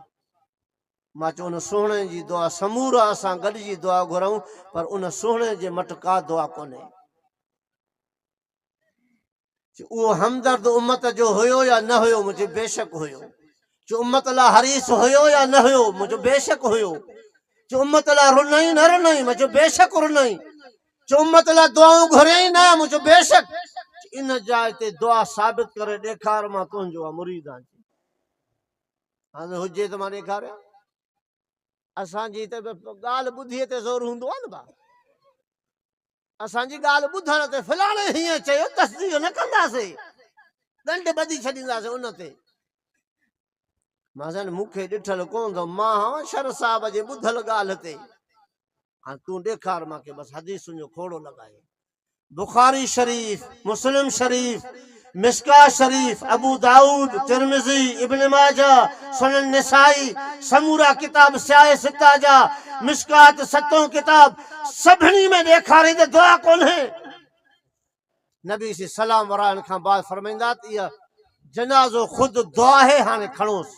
मां चयो उन सुहिणे जी दुआ समूरा असां गॾिजी दुआ घुरूं पर उन सुहिणे जे मट का दुआ कोन्हे उहो हमदर्द उम्मत जो हुयो या न हुयो मुंहिंजो बेशक हुयो जो उम्मत लाइ हरीस हुयो या न हुयो मुंहिंजो बेशक हुयो जो उम्मत लाइ रुनई न रुनई मुंहिंजो बेशक रुनई जो उम्मत लाइ दुआऊं घुरियई न मुंहिंजो बेशक इन जाइ ते दुआ साबित करे ॾेखार मां तुंहिंजो आहे मुरीद आहियां हाणे हुजे त मां ॾेखारियां असांजी त ॻाल्हि ॿुधीअ ते ज़ोर हूंदो आहे न भाउ असांजी ॻाल्हि ॿुधण ते फलाणे हीअं चयो तस्दीक न कंदासीं ॾंड ॿधी छॾींदासीं उन ते मां चयो मूंखे ॾिठल कोन अथव मां शर साहिब जे ॿुधल ॻाल्हि ते हाणे तूं ॾेखार मूंखे बसि हदीसुनि जो खोड़ो लॻाए बुखारी शरीफ़ मुस्लिम शरीफ़ मिस्का शरीफ अबू दाऊद तिरमिज़ी इब्न माजा सुनन निसाई समूरा किताब स्याह सिता जा मिस्कात सतों किताब सभिनी में ॾेखारे त दुआ कोन्हे नबी सी सलाम वराइण खां बाद फरमाईंदा त इहा जनाज़ो ख़ुदि दुआ है हाणे खणोसि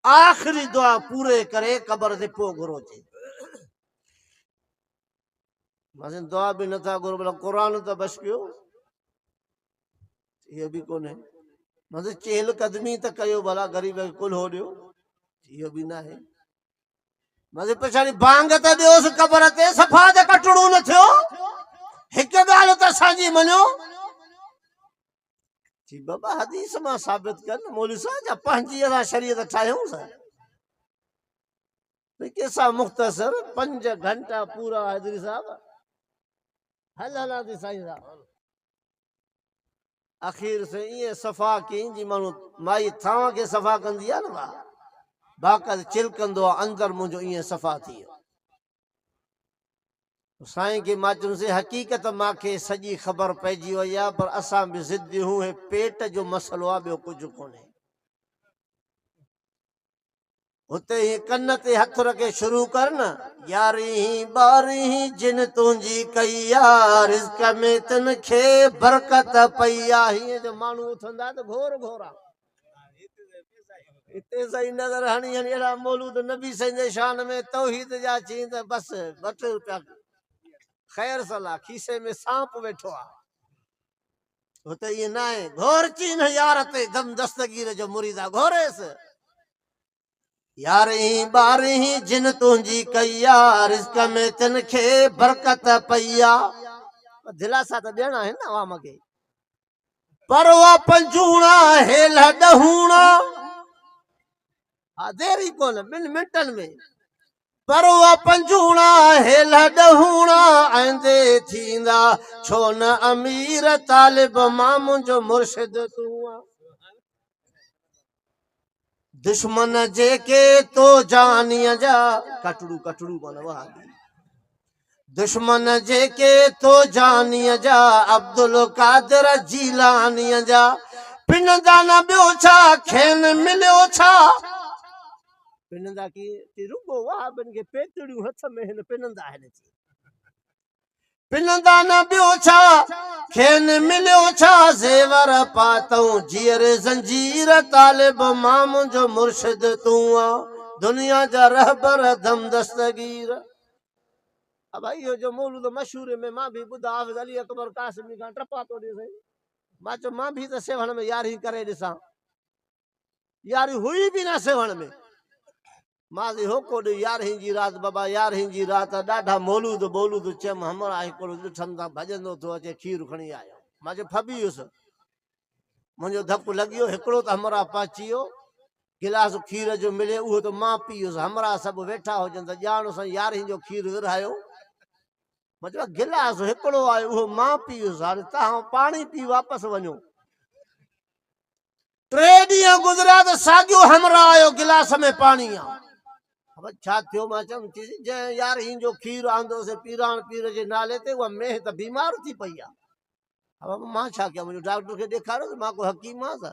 आख़िरी दुआ पूरे करे क़बर ते पोइ घुरो अचे मां दुआ बि नथा घुरो भला क़ुरान त बस कयो इहो बि कोन्हे मां चहल कदमी त कयो भला ग़रीब खे कुल्हो ॾियो इहो बि न आहे मां पछाड़ी बांग त ॾियोसि क़बर ते सफ़ा त कटड़ो न थियो हिकु ॻाल्हि त असांजी मञो जी बाबा हदीस मां साबित कर मौलवी साहब जा पंहिंजी असां शरीयत ठाहियूं केसा मुख़्तसर 5 घंटा पूरा हैदरी साहब हल हला थी साईं साहब आखिर से ये सफ़ा कई जी माण्हू माई थांव खे सफ़ा कंदी आहे न भाउ बाक़ाइदा चिलकंदो आहे अंदरि मुंहिंजो ईअं सफ़ा थी वियो साईं खे मां चयुमि हक़ीक़त मूंखे सॼी ख़बर पइजी वई आहे पर असां बि ज़िद हूं हे पेट जो मसइलो आहे ॿियो कुझु कोन्हे हुते ही कन ते हथ रखे शुरू कर न 11हीं 12हीं जिन तुंहिंजी कई आहे रिज़्क़ में तिन खे बरकत पई आहे हीअं जो माण्हू उथंदा त घोर घोर आहे हिते सही नज़र हणी हणी अहिड़ा मौलूद नबी साईं जे शान में तौहीद जा चई त बसि ॿ टे रुपया ख़ैर सलाह खीसे में सांप वेठो आहे हुते ईअं न आहे घोर चीन यार ते दम दस्तगीर जो मुरीद आहे घोरेसि 11हीं 12हीं जिन तुंहिंजी कई आहे रिज़्क़ में तिन खे बरकत पई आहे दिलासा त ॾियणा आहिनि न आवाम खे पर उहा पंजूणा हेल ॾहूणा हा देरी कोन 2 मिंटनि में पर उहा पंजूणा हेल ॾहूणा आंदे थींदा छो न अमीर तालिब मां मुंहिंजो मुर्शिद तूं आहे दुश्मन जेके तो जानीअ जा कटड़ू कटड़ू माना वहाबी दुश्मन जेके तो जानीअ जा अब्दुल कादिर जीलानीअ जा पिनंदा न ॿियो छा खेनि मिलियो छा पिनंदा की रुगो वहाबनि खे पेतड़ियूं हथ में हिन पिनंदा आहिनि पिनंदा न ॿियो छा खेनि मिलियो छा ज़ेवर पातऊं जीअर ज़ंजीर तालिब मां मुंहिंजो मुर्शिद तूं आहे दुनिया जा रहबर दम दस्तगीर भाई इहो जो मौलूद मशहूर में मां बि ॿुधा हाफ़िज़ अली अकबर कासिमी खां टपा थो ॾे साईं मां चयो मां बि त सेवण में यारहीं करे ॾिसां यारी हुई बि न सेवण में मां होको ॾे 11हीं जी राति बाबा 11हीं जी राति ॾाढा मौलूद बोलूद चयमि हमरा हिकिड़ो ॾिठमि था भॼंदो थो अचे खीर खणी आयो मां चयो फबी वियुसि मुंहिंजो धकु लॻी वियो हिकिड़ो त हमरा पाची वियो गिलास खीर जो मिले उहो त मां पी वियुसि हमरा सभु वेठा हुजनि त ॼाण सां 11हीं जो खीर विरहायो मां चयो गिलास हिकिड़ो आयो उहो मां पी वियुसि हाणे तव्हां पाणी पी वापसि वञो 3 ॾींहं गुज़रिया त साॻियो हमरा आयो गिलास में पाणी आहे छा थियो मां चयुमि जंहिं 11हीं जो खीर आंदोसीं पीराण पीर जे नाले ते उहा मेंह त बीमार थी पई आहे मां छा कयां मुंहिंजो डॉक्टर खे ॾेखारियो त मां को हकीम आहियां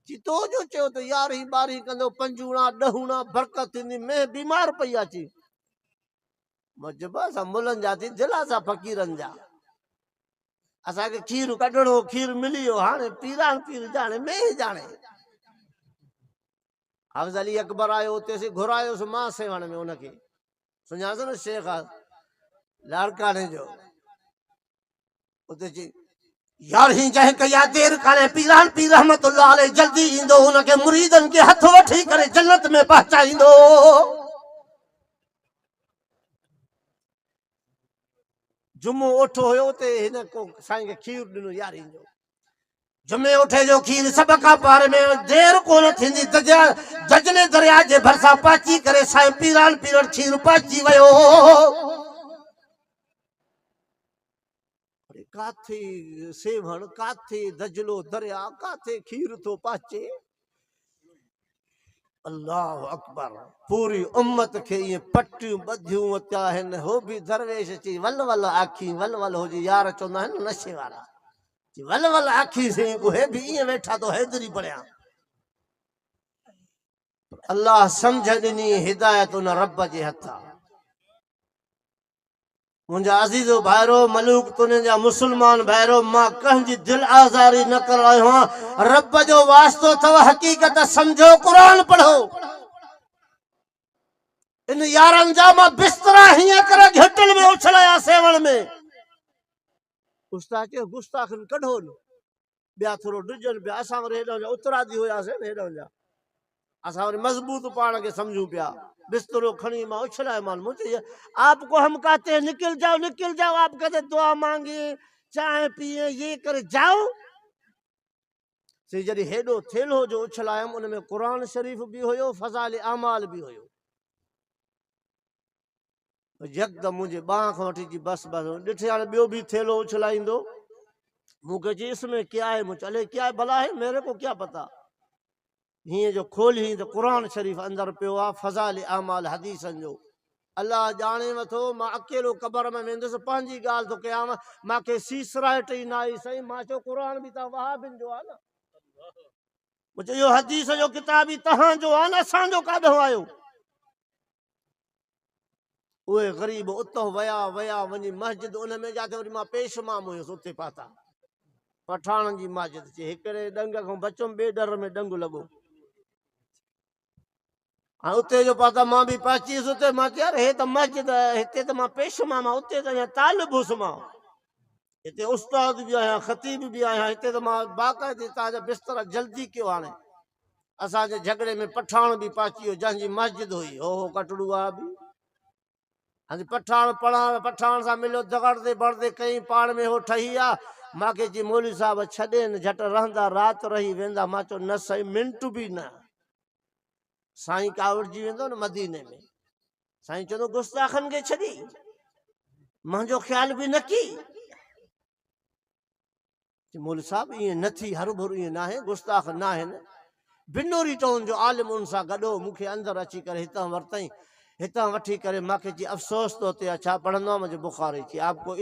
चई तो जो चयो त 11हीं 12हीं कंदो पंजूणा ॾहूणा बरकत थींदी मेंह बीमार पई आहे चई मां चयो असां मुलनि जा थी दिलासा फ़क़ीरनि जा असांखे खीर कढणो खीर मिली वियो हाणे पीराण पीर ॼाणे मेंह ॼाणे हाफ़िज़ अली अकबर आयो उते से घुरायोसि मां सेवण में उनखे सुञाणो न शेख लाड़काने जो उते चई 11हीं जंहिं कई आहे देर कान्हे पीरान पीर रहमतुल्लाह अलैह जल्दी ईंदो उनखे मुरीदनि खे हथ वठी करे जन्नत में पहुचाईंदो जुमो ओठो हुयो उते हिन को साईं खे खीर ॾिनो 11हीं जो जुमे उठे जो खीर सब खां पार में देर कोन थींदी दजने दरिया जे भरसां पाची करे साईं पीरान पीरन खीर पाची वियो काथे सेवण काथे दजलो दरिया काथे खीर थो पाचे अल्लाह अकबर पूरी उम्मत खे ये पटियूं ॿधियूं वतिया आहिनि हो बि दरवेश अची वल वल आखी वल वल हुजे यार चवंदा आहिनि नशे वारा वल वल आखी से उहे बि ईअं वेठा तो हैदरी पढ़िया अल्लाह समझ ॾिनी हिदायत उन रब जे हथ मुंहिंजा अज़ीज़ो भाइरो मलूक तुने जा मुस्लमान भाइरो मां कंहिंजी दिल आज़ारी न कर रहियो आहियां रब जो वास्तो अथव हक़ीक़त सम्झो क़ुरान पढ़ो इन यारनि जा मां बिस्तरा हीअं करे घिटनि में उछलाया सेवण में उस्ताद चयो गुस्ताखनि कढो न ॿिया थोरो ॾिजनि पिया असां वरी हेॾां जा उतरादी हुयासीं न हेॾां जा असां वरी मज़बूत पाण खे सम्झूं पिया बिस्तरो खणी मां उछलायोमान मुझे आपको हम कहते हैं निकल जाओ आप कहते दुआ मांगे चाय पिए ये करे जाओ से जॾहिं हेॾो थेलो जो उछलायमि उन में क़ुरान शरीफ़ बि हुयो फज़ाइल अमाल बि हुयो यकदम मुझे बाह खां वठी जी बस बस ॾिठे हाणे ॿियो बि थेलो उछलाईंदो मूंखे चई इसमें क्या है मुझे अले क्या है भला है मेरे को क्या पता हीअं जो खोली त क़ुर शरीफ़ अंदरि पियो आहे फज़ाइल अमाल हदीसनि जो अलाह ॼाणे वठो मां अकेलो क़बर में वेंदुसि पंहिंजी ॻाल्हि थो कयां मूंखे सीसराइट ई न आई साईं मां चयो क़ुर बि त वहाबिन जो आहे न मुंहिंजो इहो हदीस जो किताब ई तव्हांजो आहे न असांजो काॾों आयो उहे ग़रीब उतो विया वञी मस्जिद उन में जाते वरी मां पेशमाम हुयुसि उते पाता पठाणनि जी मस्जिद चई हिकिड़े ॾंग खां बचुमि ॿिए डर में ॾंगु लॻो हाँ उते जो पाता मां भी पहुचीसि उते मां चयो यार हे त मस्जिद हिते त मां पेशमाम आहियां उते त अञा तालिब हुउसि मां हिते उस्ताद बि आहियां ख़तीब बि आहियां हिते त मां बाक़ाइदे तव्हांजा बिस्तर जल्दी कयो हाणे असांजे झगड़े में पठाण बि पहुची वियो जंहिंजी मस्जिद हुई हो कटड़ू आहे बि हाणे पठाण सां मिलियो दगड़दे बड़दे कई पाण में हो ठही आहे मूंखे चई मौलवी साहिब छॾे न झटि रहंदा राति रही वेंदा मां चयो न सही मिंट बि न साईं कावड़जी वेंदो न मदीने में साईं चवंदो गुस्ताखनि खे छॾी मुंहिंजो ख़्याल बि न की मौलवी साहिब ईअं न थी हरू भरू ईअं न आहे गुस्ताख न आहिनि बिनोरी टाउन जो आलिम उन सां गॾो मूंखे अंदरि अची करे हितां वरितई हितां वठी करे मूंखे जी अफ़सोस तो ते अच्छा पढ़ंदो आहे मुझे बुखारी थी आपको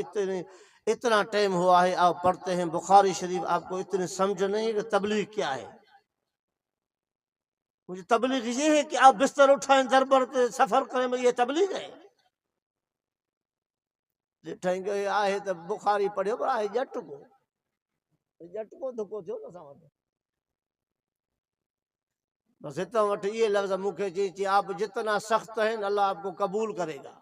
इतना टाइम हुआ है आप पढ़ते हैं बुखारी शरीफ आपको इतनी समझ नहीं कि तबलीग क्या है मुझे तबलीग ये है कि आप बिस्तर उठाएं दरबार पे सफर करें ये तबलीग है ॾिठई आहे त बुखारी पढ़ियो पर आहे जट को धुको थियो न असां वटि बस हितां वटि इहे लफ़्ज़ मूंखे चई आप जितना सख्त हैं अल्लाह आपको कबूल करेगा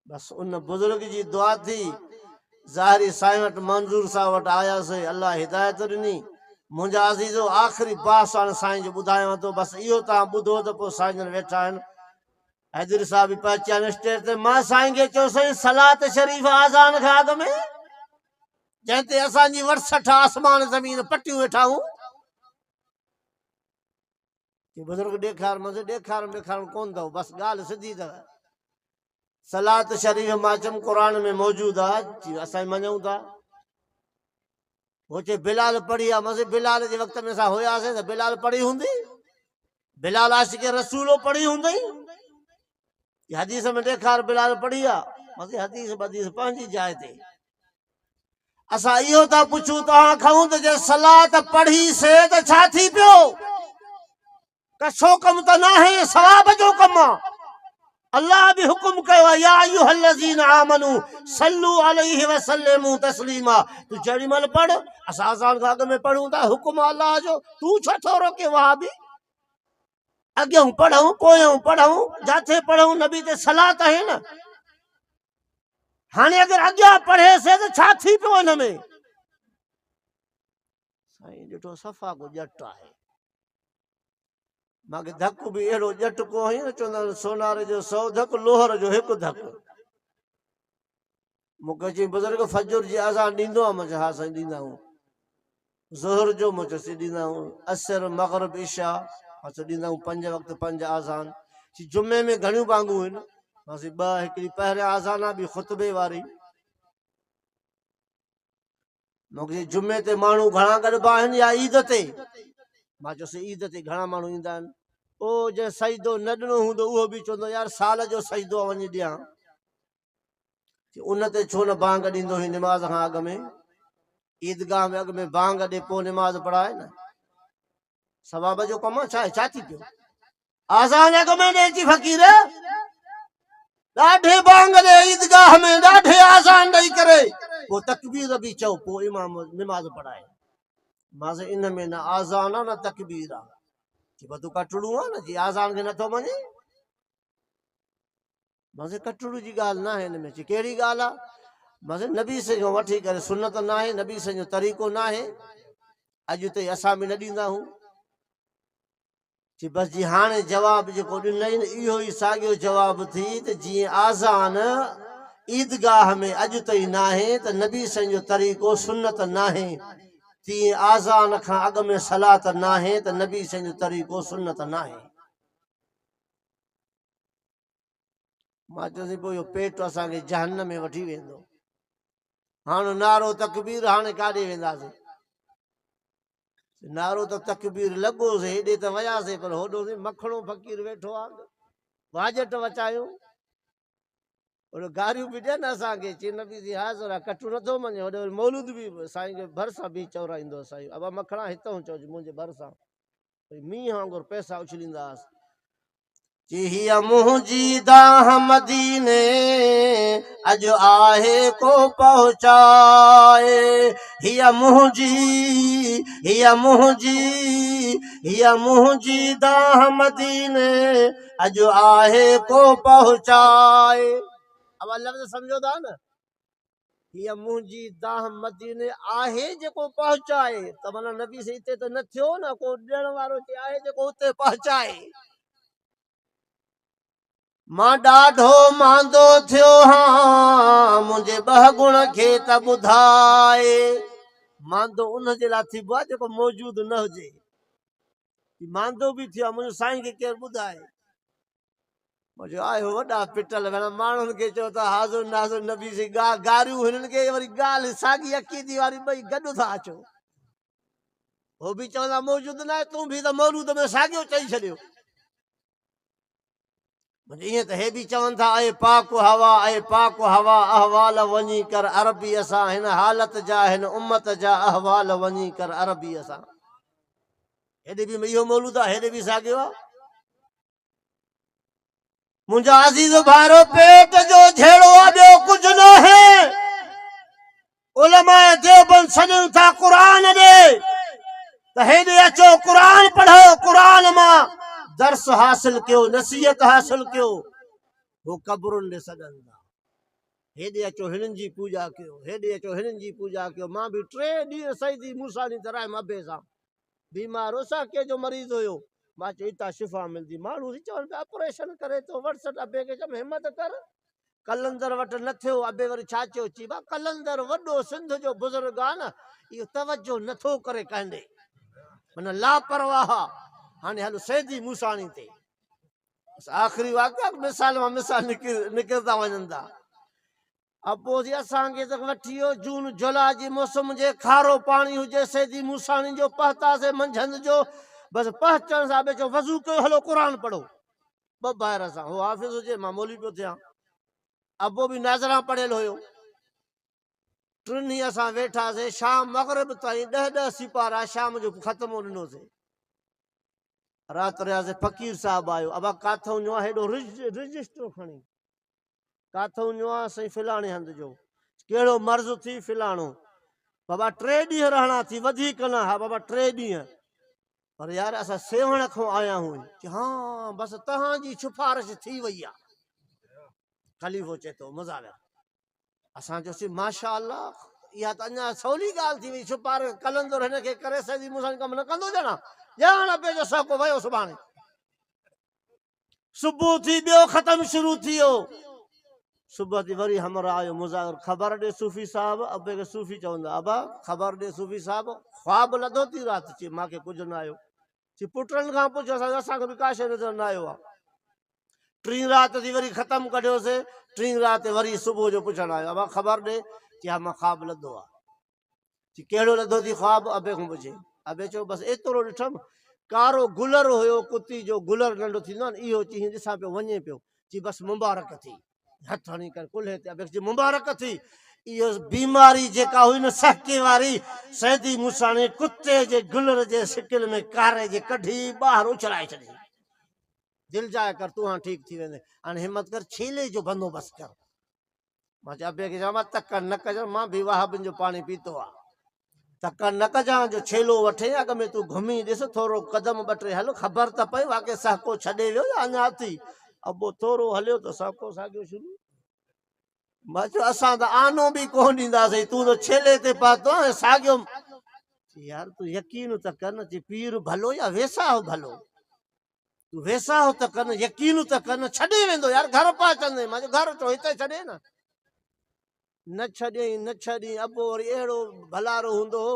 बस उन बुजुर्ग जी दुआ थी ज़ाहिरी साईं वटि मंज़ूर साहब वटि आयासीं अल्लाह हिदायत ॾिनी मुंहिंजा अज़ीज़ो आख़िरी पास हाणे साईं जो ॿुधायांव थो बसि इहो तव्हां ॿुधो त पोइ साईं जन वेठा आहिनि हैदरी साहिब बि पहुची आहिनि स्टेज ते मां साईं खे चयो साईं सलात शरीफ़ आज़ान खां अॻु में जंहिं ते असांजी वरसठ आसमान ज़मीन पटियूं वेठा आहियूं बुजुर्ग ॾेखार मुंहिंजो ॾेखारण कोन अथव बसि ॻाल्हि सिधी अथव सलात शरीफ़ मां चयुमि क़ुर में मौजूदु आहे असां मञूं था वो चए बिलाल पढ़ी आहे मज़े बिलाल जे वक़्त में असां हुयासीं त बिलाल पढ़ी हूंदी बिलाल आशिक़ रसूलो पढ़ी हूंदई हदीस में ॾेखार बिलाल पढ़ी आहे मज़े हदीस बदीस पंहिंजी जाइ ते असां इहो था पुछूं तव्हां खां त जे सलात पढ़ीसीं त छा थी पियो कछो कम त न आहे सवाब जो कम आहे अल्लाह भी हुकुम कयो या अय्युहल्लज़ीना आमनू सल्लू अलैहि वसल्लिमू तस्लीमा तू जड़ी मल पढ़ असां अज़ान खां अॻु में पढ़ूं था हुकुम अल्लाह जो तू छो थो रोके वहाबी अॻियों पढ़ूं पोयों पढ़ूं जाथे पढ़ूं नबी ते सलात आहे न हाणे अगरि अॻियां पढ़ेसे त छा थी पियो हिन में साईं ॾिठो सफ़ा को ॼट आहे मूंखे धक बि अहिड़ो ॼट को हुई न चवंदा सोनारे जो 100 धक लोहर जो 1 धक मूंखे चई बुज़ुर्ग फजर जी अज़ान ॾींदो आहे मुंहिंजे हा साईं ॾींदा आहियूं ज़ोहर जो मुंहिंजो ॾींदा आहियूं असर मग़रिब इशा असां ॾींदा आहियूं 5 वक़्त 5 आज़ान जुमे में घणियूं बांगूं आहिनि मांसी 2 हिकिड़ी पहिरियां आज़ान आहे ॿी ख़ुतबे वारी मूंखे जुमे ते माण्हू घणा गॾिबा आहिनि या ईद ते मां चयोसि ईद ते घणा माण्हू ईंदा आहिनि ओ जंहिं सजदो न ॾिनो हूंदो उहो बि चवंदो यार साल जो सजदो वञी ॾियां उन ते छो न बांग ॾींदो हुई निमाज़ खां अॻु में ईदगाह में अॻु में बांग ॾे पोइ निमाज़ पढ़ाए न सवाब जो कमु छा आहे छा थी पियो आज़ान अॻु में ॾे फ़क़ीर ॾाढे बांग ॾे ईदगाह में ॾाढे आज़ान ॾेई करे पोइ तकबीर बि चओ पोइ इमाम निमाज़ पढ़ाए मां इन में न आज़ान आहे न तकबीर आहे तूं कटड़ू आहे न जी आज़ान खे नथो मञे मां कटड़ू जी ॻाल्हि न आहे हिन में कहिड़ी ॻाल्हि आहे मां नबी से खां वठी करे सुनत न आहे नबी से जो तरीक़ो न आहे अॼु ताईं असां बि न ॾींदा आहियूं जी बसि जी हाणे जवाबु जेको ॾिनई न इहो ई साॻियो जवाबु थी त जीअं आज़ान ईदगाह में अॼु ताईं न आहे त नबी से जो तरीक़ो सुनत न आहे तीअं आज़ान खां अॻु में सलात न आहे त नबी से जो तरीक़ो सुनत न आहे मां चयोसि पोइ इहो पेट असांखे जहन्नम में वठी वेंदो। हाणे नारो तकबीर, हाणे काॾे वेंदासीं? नारो त तकबीर लॻोसीं, हेॾे त वियासीं पर होॾोसीं मखणो फ़कीर वेठो आहे, वाजट वचायूं, होॾो गारियूं बि ॾियनि असांखे, चई नबी जी हाज़िर आहे, कटु नथो मञे। होॾे वरी मौलूद बि साईं खे भरिसां बि चवराईंदो, साईं अबा मखणा हितां चओ मुंहिंजे भरिसां, मींहं वांगुरु पैसा उछलींदासीं। हिय मुंहिंजी दाह मदीने अॼु आहे को पहुचाए, हिय मुंहिंजी दाह मदीने अॼु आहे को पहुचाए। अब लफ़्ज़ सम्झो था न, हिय मुंहिंजी दाह मदीने आहे जेको पहुचाए, त माना नबी से हिते त न थियो न, को ॾियण वारो आहे जेको हुते पहुचाए। मां ॾाढो मांदो थियो हां, मुंहिंजे ॿ गुण खे त ॿुधाए। मांदो उन जे लाइ थीबो आहे जेको मौजूदु न हुजे, मांदो बि थियो आहे, मुंहिंजो साईं खे केरु ॿुधाए। मुंहिंजो आयो वॾा पिटल भेण, माण्हुनि खे चओ था हाज़ुर नाज़ुर नबी से गारियूं, हिननि खे वरी ॻाल्हि साॻी अकीदी वारी ॿई गॾु था अचो। हो बि चवंदा मौजूदु न आहे, तूं बि त मौलूद में साॻियो चई छॾियो। ईअं त हे बि चवनि था ऐं पाक हवा अहवाल वञी कर अरबीअ सां, हिन हालत जा हिन उम्मत जा अहवाल वञी कर अरबीअ सां। हेॾे बि इहो मौलूद आहे, हेॾे बि साॻियो आहे। मुंहिंजा अज़ीज़ भाइरो, पेट जो झेड़ो आहे, ॿियो कुझु न आहे। उलमाए देवबंद सॾनि था क़ुरान ॾे, त हेॾे अचो क़ुरान पढ़ो, क़ुरान मां दर्स हासिल कयो, नसीहत हासिल कयो। वो कब्रुनि ॾे सॾनि था, हेॾे अचो हिननि जी पूॼा कयो, हेॾे अचो हिननि जी पूॼा कयो। मां बि 3 ॾींहं सईदी मूसा ॾींहुं तरायम अबे सां, बीमार हो, साके जो मरीज़ हुयो। मां चयो हितां शिफ़ा मिलंदी। माण्हू चवनि पिया ऑपरेशन करे थो, वटसट अबे खे चयो हिम्मत कर, कलंदर वटि न थियो। अबे वरी छा चयो, चई बा कलंदर वॾो सिंध जो बुज़ुर्ग आहे न, इहो तवजो नथो करे कंहिंजे, माना लापरवाह। हाणे हलो सैदी मूसाणी ते आख़िरी वाक़िया, मिसाल मां मिसाल निकिरंदा वञनि था। अबो जी असांखे त वठी वियो जून जुलाई जी मौसम जे, खारो पाणी हुजे, सैदी मूसाणी जो पहुतासीं मंझंदि जो, बसि पहुचण सां बि चयो वज़ू कयो, हलो क़ुरान पढ़ो। 2 ॿाहिरि सां, हो हाफ़िज़ हुजे, मां मौलवी पियो थियां। अबो बि नाज़रा पढ़ियल हुयो। 3 ॾींहं असां वेठासीं, शाम मग़रिब ताईं 10 सिपारा शाम जो ख़तमु ॾिनोसीं। राति रहियासीं, फ़कीर साहिबु आयो, अबा काथो वञो आहे, हेॾो रजिस्टर खणी काथो वञो आहे, साईं फिलाणे हंधि जो, कहिड़ो मर्ज़ थी, फिलाणो। बाबा 3 ॾींहं रहणा थी, वधीक न, हा बाबा 3 ॾींहं। पर यार असां सेवण खां आया आहियूं। हा बसि तव्हांजी सिफारिश थी वई आहे। ख़लीफ़ो चए थो मुज़ाविर, असां चयोसीं माशा अल्लाह, इहा त अञा सवली ॻाल्हि थी वई, सिफारिश कलंदर हिनखे करे सैदी मूसा कमु न कंदो ॼणा। ॼाण पे जो सको वियो सुभाणे, सुबुह थी ॿियो ख़तम शुरू थी वियो। सुबुह थी वरी हमरा आयो मुज़ाहिर, ख़बर ॾे सूफ़ी साहिबु। अबे खे सूफ़ी चवंदा, अबा ख़बर ॾे सूफ़ी साहिबु, ख्वाब लधो थी राति? चई मूंखे कुझु न आयो। चई पुटनि खां पुछ, असांखे बि का शइ नज़र न आयो आहे। 3 राति थी वरी ख़तमु कढियोसीं, 3 राति वरी सुबुह जो पुछणु आयो, अबा ख़बर ॾे? चई हा मां ख्वाब लधो आहे। चई कहिड़ो लधो थी ख्वाब? अबे खां पुछे। अबे चयो बसि एतिरो ॾिठमि, कारो गुलर हुयो, कुती जो गुलर नंढो थींदो आहे न, इहो चई ॾिसां पियो वञे पियो। चई बसि मुबारक थी, हथ हणी करे कुल्हे ते। अबे चई मुबारक थी, इहो बीमारी जेका हुई न सहके वारी, सैदी मूसाणी कुते जे गुलर जे शिकिल में कारे जे कढी ॿाहिरि उछलाए छॾी। दिलि जाए कर, तूं हाणे ठीकु थी वेंदे, हाणे हिमत कर, छेले जो बंदोबस्तु कर। मां चयो अबे खे चवां तक न कजां, मां बि वाहबनि जो पाणी पीतो आहे, तक न कजां, जो छेलो वठे अॻ में तूं घुमी ॾिस, थोरो कदम 2 टे हल, ख़बर त पए वाक़ई सहको छॾे वियो या अञा अथई। अबो थोरो हलियो त सहको साॻियो शुरू। मां चयो असां त आनो बि कोन ॾींदासीं, तूं त छेले ते पातो ऐं साॻियो। यार तूं यकीन त कर न, चई पीर भलो या वेसा हो भलो, तूं वेसा हो त कर न, यकीन त कर न, छॾे वेंदो यार, घर पा अचंदे। मां चयो घर चओ, हिते छॾे न छॾियईं न छॾियईं। अबो वरी अहिड़ो भलारो हूंदो हो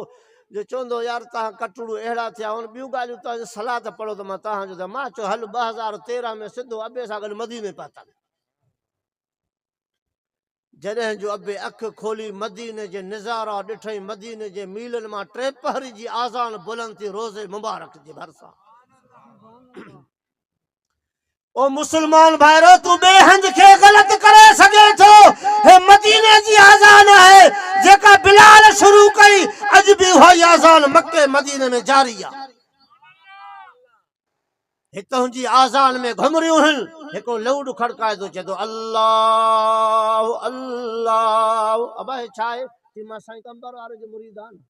जो चवंदो यार तव्हां कटड़ू अहिड़ा थिया हुन, ॿियूं ॻाल्हियूं तव्हां सलाह त पढ़ो त मां तव्हांजो। त मां चयो हल 2013 में सिधो अबे सां गॾु मदीने पहुता। जॾहिं जो अबे अख खोली मदीने जे नज़ारा ॾिठई मदीने जे मीलनि मां टे पहरी जी आज़ान बुलंद थी रोज़े मुबारक जे भरिसां। ओ मुसलमान भाइरो तू ॿिए हंध खे ग़लत करे सघे थो। हे मदीने जी आज़ान आहे जेका बिलाल शुरू कई, अॼु बि उहा ई आज़ान मके मदीने में जारी आहे। हितों जी आज़ान में घुमरियूं आहिनि, हिकिड़ो लाउड खड़काए थो चए थो अल्लाह अल्लाह। अबा हे छा आहे? चई मां साईं कंबर वारे जो मुरीद आहियां।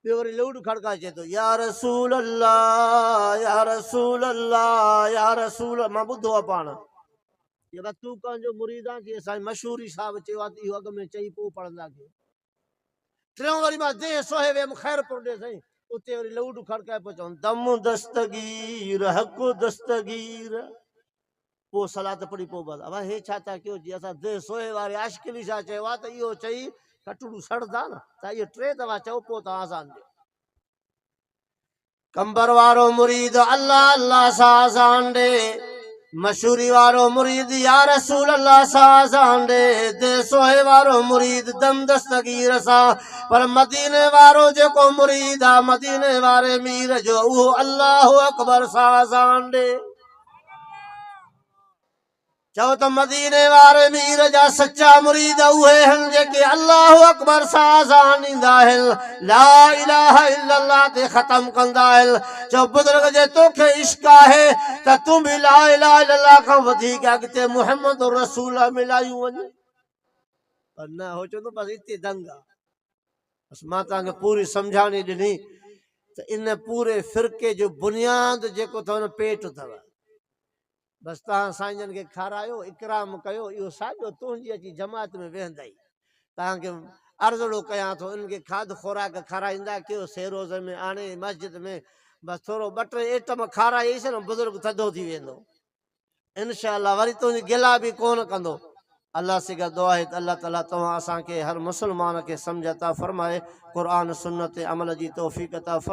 ॿियो वरी लाउड खड़काए चए थो या रसूल अल्लाह या रसूल अल्लाह या रसूल। मां ॿुधो आहे पाण तूं कंहिंजो मुरीद आहे? चई साईं मशहूरी साहिब चयो आहे इहो अॻ में चई पोइ पढ़ंदासीं। टियों वरी मां देह सोहे वियुमि ख़ैरपुर ॾे साईं, उते वरी लाउड खड़काए पियो चवनि दम दस्तगीर हक़ दस्तगीर। पोइ सलात पढ़ी पोइ बसि। अब हे छा था कयो? जी असां देह सोहे वारे आशिक़िली छा चयो आहे त इहो चई कटड़ू सड़दा न त इहो टे दफ़ा चओ पोइ तव्हां आज़ान ॾियो। कंबर वारो मुरीद अल्लाह अल्लाह सां आज़ान ॾे, मशहूरी वारो मुरीद या रसूल अल्लाह सां आज़ान ॾे, देह सोहे वारो मुरीद दम दस्तगीर सां। पर मदीने वारो जेको मुरीद आहे मदीने वारे मीर जो उहो अल्लाह अकबर सां आज़ान ॾे। चओ त मदीने वारे मीर जा सच्चा मुरीद उहे आहिनि जेके अल्लाह अकबर सां आज़ान ॾींदा आहिनि, ला इलाहा इल्लल्लाह ते ख़तम कंदा आहिनि। चओ बुज़ुर्ग जे तोखे इश्क आहे त तूं बि ला इलाहा इल्लल्लाह खां वधीक अॻिते मुहम्मद रसूल मिलायूं वञे। पर न हो चवंदो बसि हिते दंग आहे। बसि मां तव्हांखे पूरी सम्झाणी ॾिनी त इन पूरे फ़िरके जो बुनियाद जेको अथव न पेट अथव। बसि तव्हां साईंजनि खे खारायो इकराम कयो, इहो साॻियो तुंहिंजी अची जमात में वेहंदई। तव्हांखे अर्ज़ड़ो कयां थो इन्हनि खे खाध खुराक खाराईंदा कयो सेरोज़ में आणे मस्जिद में, बसि थोरो ॿ टे एटम खाराईसि न बुज़ुर्ग थधो थी वेंदो इनशा अल्लाह। वरी तुंहिंजी गिला बि कोन कंदो। अल्लाह से का दुआ है त अल्लाह ताला तव्हां असांखे हर मुसलमान खे सम्झ अता फरमाए, क़ुरान सुन्नत अमल जी तौफ़ीक़ अता फरमाए।